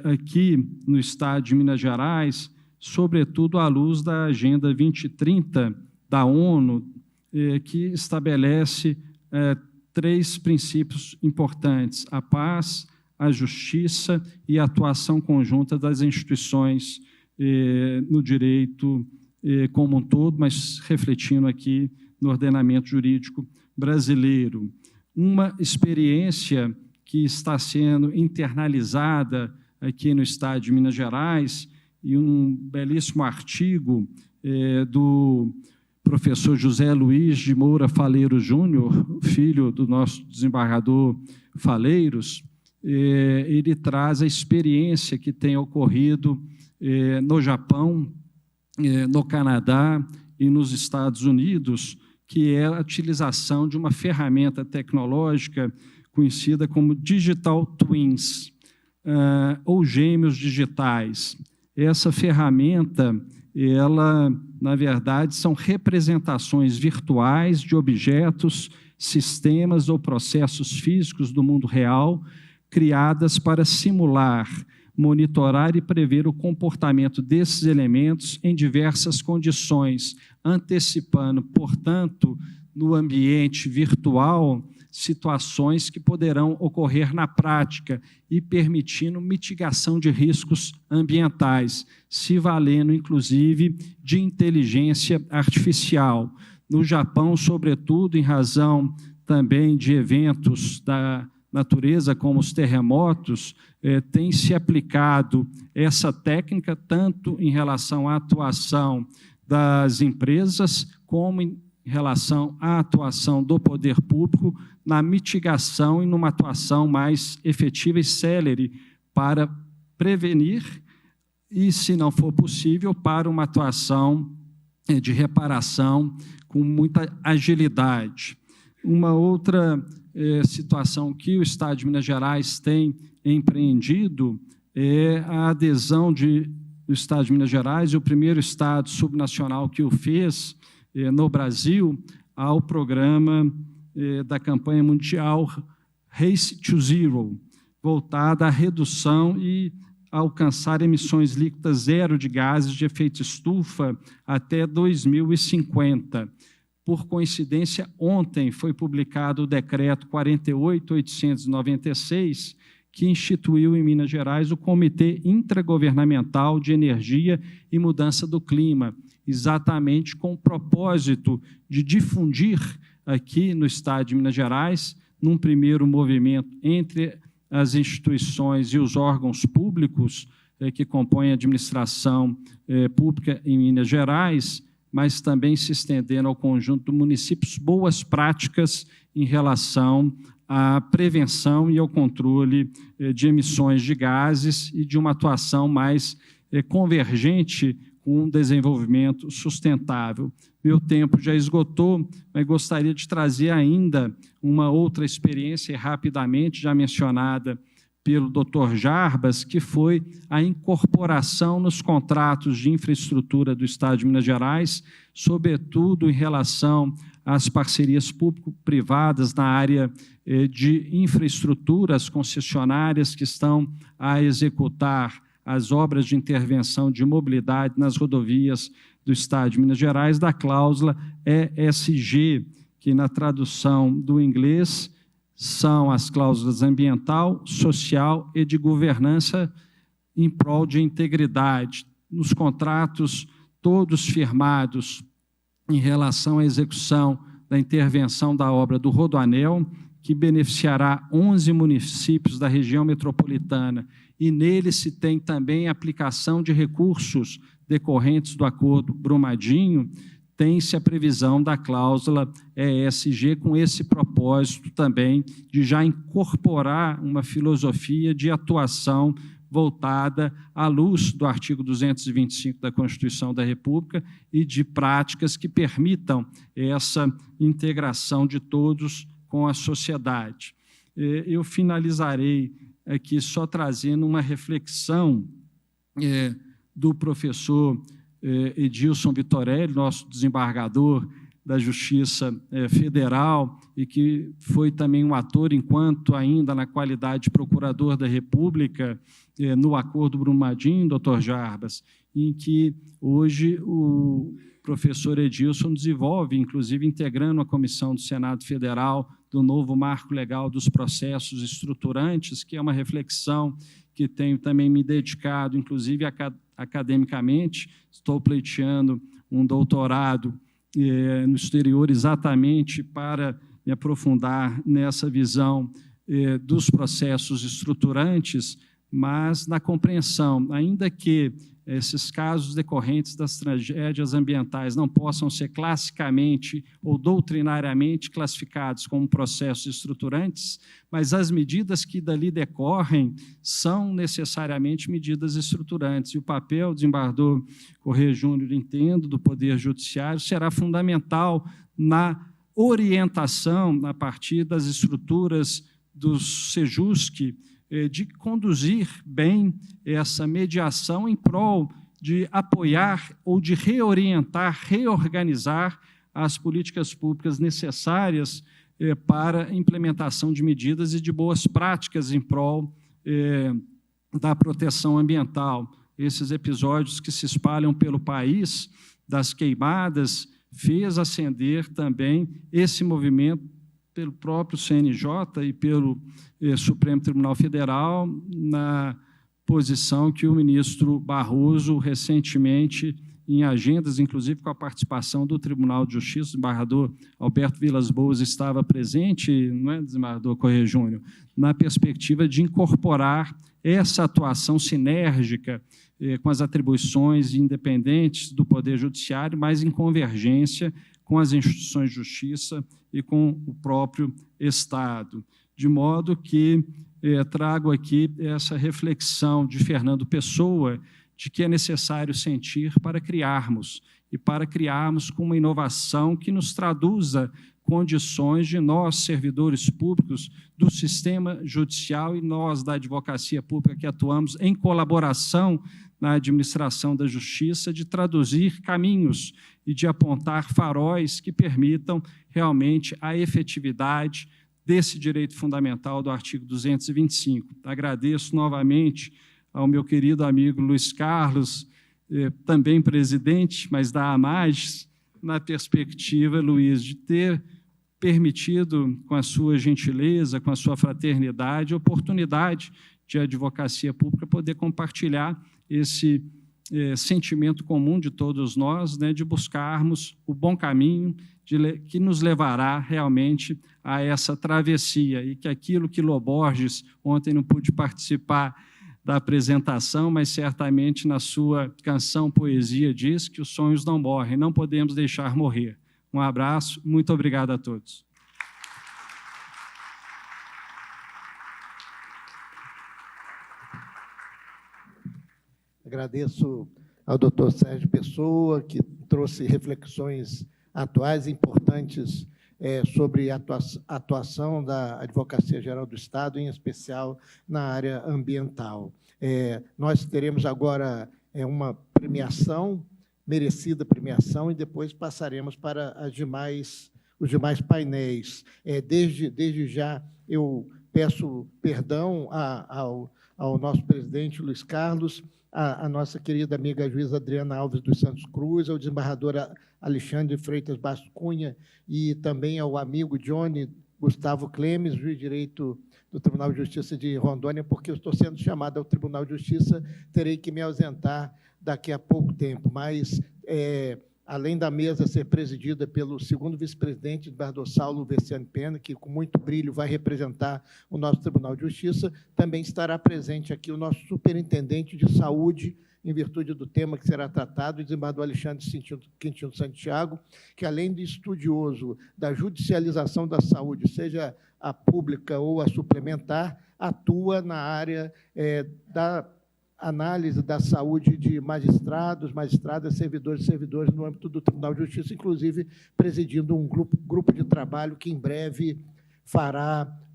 aqui no Estado de Minas Gerais, sobretudo à luz da Agenda 2030 da ONU, que estabelece 3 princípios importantes: a paz, a justiça e a atuação conjunta das instituições no direito como um todo, mas refletindo aqui no ordenamento jurídico brasileiro. Uma experiência que está sendo internalizada aqui no Estado de Minas Gerais, e um belíssimo artigo do professor José Luiz de Moura Faleiros Júnior, filho do nosso desembargador Faleiros, ele traz a experiência que tem ocorrido no Japão, no Canadá e nos Estados Unidos, que é a utilização de uma ferramenta tecnológica conhecida como Digital Twins, ou gêmeos digitais. Essa ferramenta, ela, na verdade, são representações virtuais de objetos, sistemas ou processos físicos do mundo real, criadas para simular, monitorar e prever o comportamento desses elementos em diversas condições, antecipando, portanto, no ambiente virtual, situações que poderão ocorrer na prática e permitindo mitigação de riscos ambientais, se valendo, inclusive, de inteligência artificial. No Japão, sobretudo, em razão também de eventos da natureza, como os terremotos, tem se aplicado essa técnica tanto em relação à atuação das empresas, como em relação à atuação do poder público na mitigação e numa atuação mais efetiva e célere para prevenir e, se não for possível, para uma atuação de reparação com muita agilidade. Uma outra situação que o Estado de Minas Gerais tem empreendido é a adesão do Estado de Minas Gerais, e o primeiro Estado subnacional que o fez no Brasil, ao programa da campanha mundial Race to Zero, voltada à redução e alcançar emissões líquidas zero de gases de efeito estufa até 2050. Por coincidência, ontem foi publicado o decreto 48.896, que instituiu em Minas Gerais o Comitê Intragovernamental de Energia e Mudança do Clima, exatamente com o propósito de difundir aqui no Estado de Minas Gerais, num primeiro movimento entre as instituições e os órgãos públicos que compõem a administração pública em Minas Gerais, mas também se estendendo ao conjunto de municípios, boas práticas em relação à prevenção e ao controle de emissões de gases e de uma atuação mais convergente com um desenvolvimento sustentável. Meu tempo já esgotou, mas gostaria de trazer ainda uma outra experiência, rapidamente, já mencionada pelo Dr. Jarbas, que foi a incorporação nos contratos de infraestrutura do Estado de Minas Gerais, sobretudo em relação às parcerias público-privadas na área de infraestruturas concessionárias que estão a executar as obras de intervenção de mobilidade nas rodovias do Estado de Minas Gerais, da cláusula ESG, que na tradução do inglês são as cláusulas ambiental, social e de governança em prol de integridade. Nos contratos todos firmados em relação à execução da intervenção da obra do Rodoanel, que beneficiará 11 municípios da região metropolitana, e nele se tem também a aplicação de recursos decorrentes do Acordo Brumadinho, tem-se a previsão da cláusula ESG com esse propósito também de já incorporar uma filosofia de atuação voltada à luz do artigo 225 da Constituição da República e de práticas que permitam essa integração de todos com a sociedade. Eu finalizarei aqui só trazendo uma reflexão do professor Edilson Vitorelli, nosso desembargador da Justiça Federal, e que foi também um ator, enquanto ainda na qualidade de procurador da República, no Acordo Brumadinho, doutor Jarbas, em que hoje o professor Edilson desenvolve, inclusive integrando a comissão do Senado Federal do novo marco legal dos processos estruturantes, que é uma reflexão que tenho também me dedicado, inclusive academicamente. Estou pleiteando um doutorado no exterior exatamente para me aprofundar nessa visão dos processos estruturantes, mas na compreensão, ainda que esses casos decorrentes das tragédias ambientais não possam ser classicamente ou doutrinariamente classificados como processos estruturantes, mas as medidas que dali decorrem são necessariamente medidas estruturantes. E o papel, desembargador Corrêa Júnior, entendo, do Poder Judiciário, será fundamental na orientação, a partir das estruturas do SEJUSC, de conduzir bem essa mediação em prol de apoiar ou de reorientar, reorganizar as políticas públicas necessárias para a implementação de medidas e de boas práticas em prol da proteção ambiental. Esses episódios que se espalham pelo país, das queimadas, fez acender também esse movimento pelo próprio CNJ e pelo Supremo Tribunal Federal, na posição que o ministro Barroso, recentemente, em agendas, inclusive com a participação do Tribunal de Justiça, o desembargador Alberto Vilas Boas estava presente, não é, desembargador Corrêa Júnior, na perspectiva de incorporar essa atuação sinérgica com as atribuições independentes do Poder Judiciário, mas em convergência com as instituições de justiça e com o próprio Estado. De modo que trago aqui essa reflexão de Fernando Pessoa, de que é necessário sentir para criarmos, e para criarmos com uma inovação que nos traduza condições de nós, servidores públicos do sistema judicial, e nós da advocacia pública que atuamos em colaboração na administração da justiça, de traduzir caminhos e de apontar faróis que permitam realmente a efetividade desse direito fundamental do artigo 225. Agradeço novamente ao meu querido amigo Luiz Carlos, também presidente, mas da AMAGES, na perspectiva, Luiz, de ter permitido, com a sua gentileza, com a sua fraternidade, a oportunidade de advocacia pública poder compartilhar esse sentimento comum de todos nós, né, de buscarmos o bom caminho que nos levará realmente a essa travessia, e que aquilo que Lô Borges, ontem não pude participar da apresentação, mas certamente na sua canção Poesia diz que os sonhos não morrem, não podemos deixar morrer. Um abraço, muito obrigado a todos. Agradeço ao doutor Sérgio Pessoa, que trouxe reflexões atuais e importantes sobre a atuação da Advocacia Geral do Estado, em especial na área ambiental. Nós teremos agora uma premiação, merecida premiação, e depois passaremos para os demais painéis. Desde já, eu peço perdão ao nosso presidente Luiz Carlos, a nossa querida amiga juíza Adriana Alves dos Santos Cruz, ao desembargador Alexandre Freitas Bastos Cunha e também ao amigo Johnny Gustavo Clemes, juiz de direito do Tribunal de Justiça de Rondônia, porque eu estou sendo chamado ao Tribunal de Justiça, terei que me ausentar daqui a pouco tempo, mas, além da mesa ser presidida pelo segundo vice-presidente, Eduardo Saulo Veciane Pena, que com muito brilho vai representar o nosso Tribunal de Justiça, também estará presente aqui o nosso superintendente de saúde, em virtude do tema que será tratado, o desembargador Alexandre Quintino Santiago, que, além de estudioso da judicialização da saúde, seja a pública ou a suplementar, atua na área da análise da saúde de magistrados, magistradas, servidores e servidoras no âmbito do Tribunal de Justiça, inclusive presidindo um grupo de trabalho que, em breve,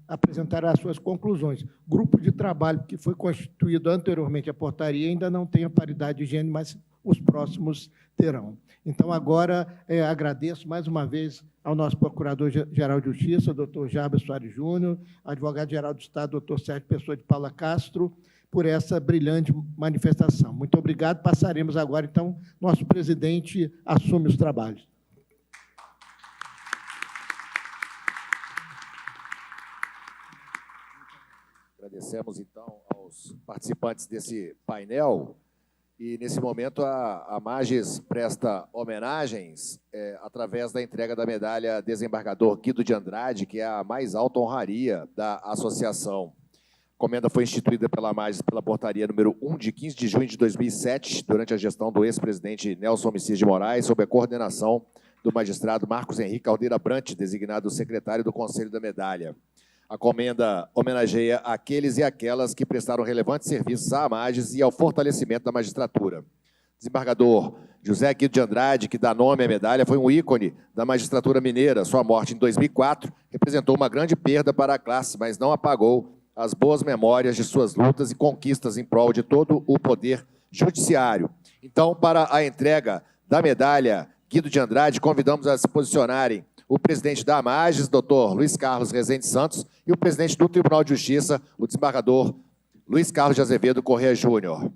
apresentará as suas conclusões. Grupo de trabalho que foi constituído anteriormente à portaria ainda não tem a paridade de gênero, mas os próximos terão. Então, agora, agradeço mais uma vez ao nosso Procurador-Geral de Justiça, doutor Jarbas Soares Júnior, advogado-geral do Estado, doutor Sérgio Pessoa de Paula Castro, por essa brilhante manifestação. Muito obrigado. Passaremos agora, então, nosso presidente assume os trabalhos. Agradecemos, então, aos participantes desse painel. E, nesse momento, a Magis presta homenagens através da entrega da medalha Desembargador Guido de Andrade, que é a mais alta honraria da associação. A comenda foi instituída pela Magis pela portaria número 1, de 15 de junho de 2007, durante a gestão do ex-presidente Nelson Homicídio de Moraes, sob a coordenação do magistrado Marcos Henrique Caldeira Brant, designado secretário do Conselho da Medalha. A comenda homenageia aqueles e aquelas que prestaram relevantes serviços à Magis e ao fortalecimento da magistratura. Desembargador José Guido de Andrade, que dá nome à medalha, foi um ícone da magistratura mineira. Sua morte em 2004 representou uma grande perda para a classe, mas não apagou as boas memórias de suas lutas e conquistas em prol de todo o poder judiciário. Então, para a entrega da medalha Guido de Andrade, convidamos a se posicionarem o presidente da Magis, doutor Luiz Carlos Rezende Santos, e o presidente do Tribunal de Justiça, o desembargador Luiz Carlos de Azevedo Corrêa Júnior.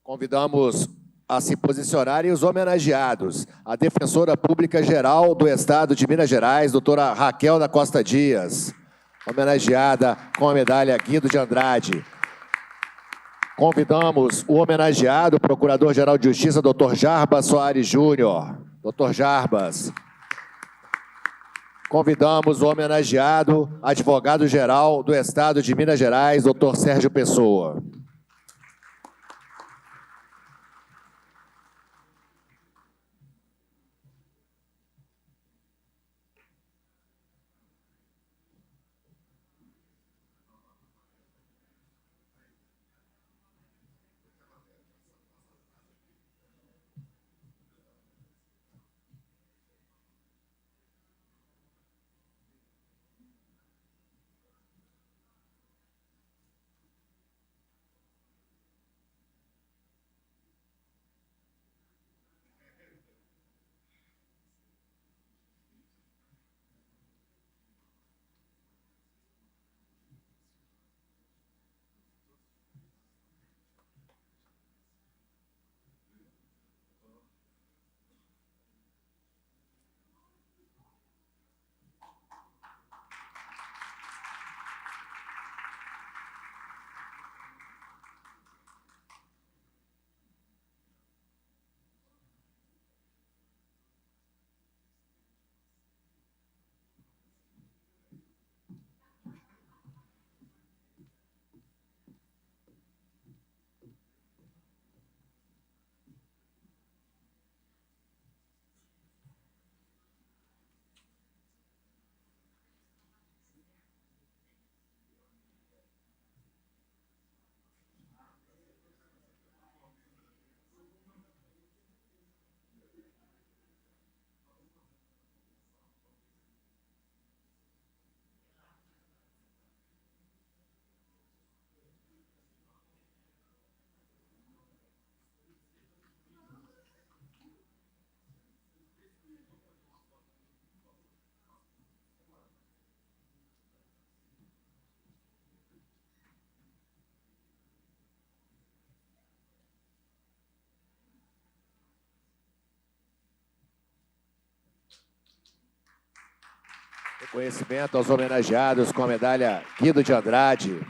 Convidamos a se posicionarem os homenageados, a Defensora Pública Geral do Estado de Minas Gerais, doutora Raquel da Costa Dias, homenageada com a medalha Guido de Andrade. Convidamos o homenageado, o Procurador-Geral de Justiça, doutor Jarbas Soares Júnior. Doutor Jarbas. Convidamos o homenageado, advogado-geral do Estado de Minas Gerais, doutor Sérgio Pessoa. Reconhecimento aos homenageados com a medalha Guido de Andrade.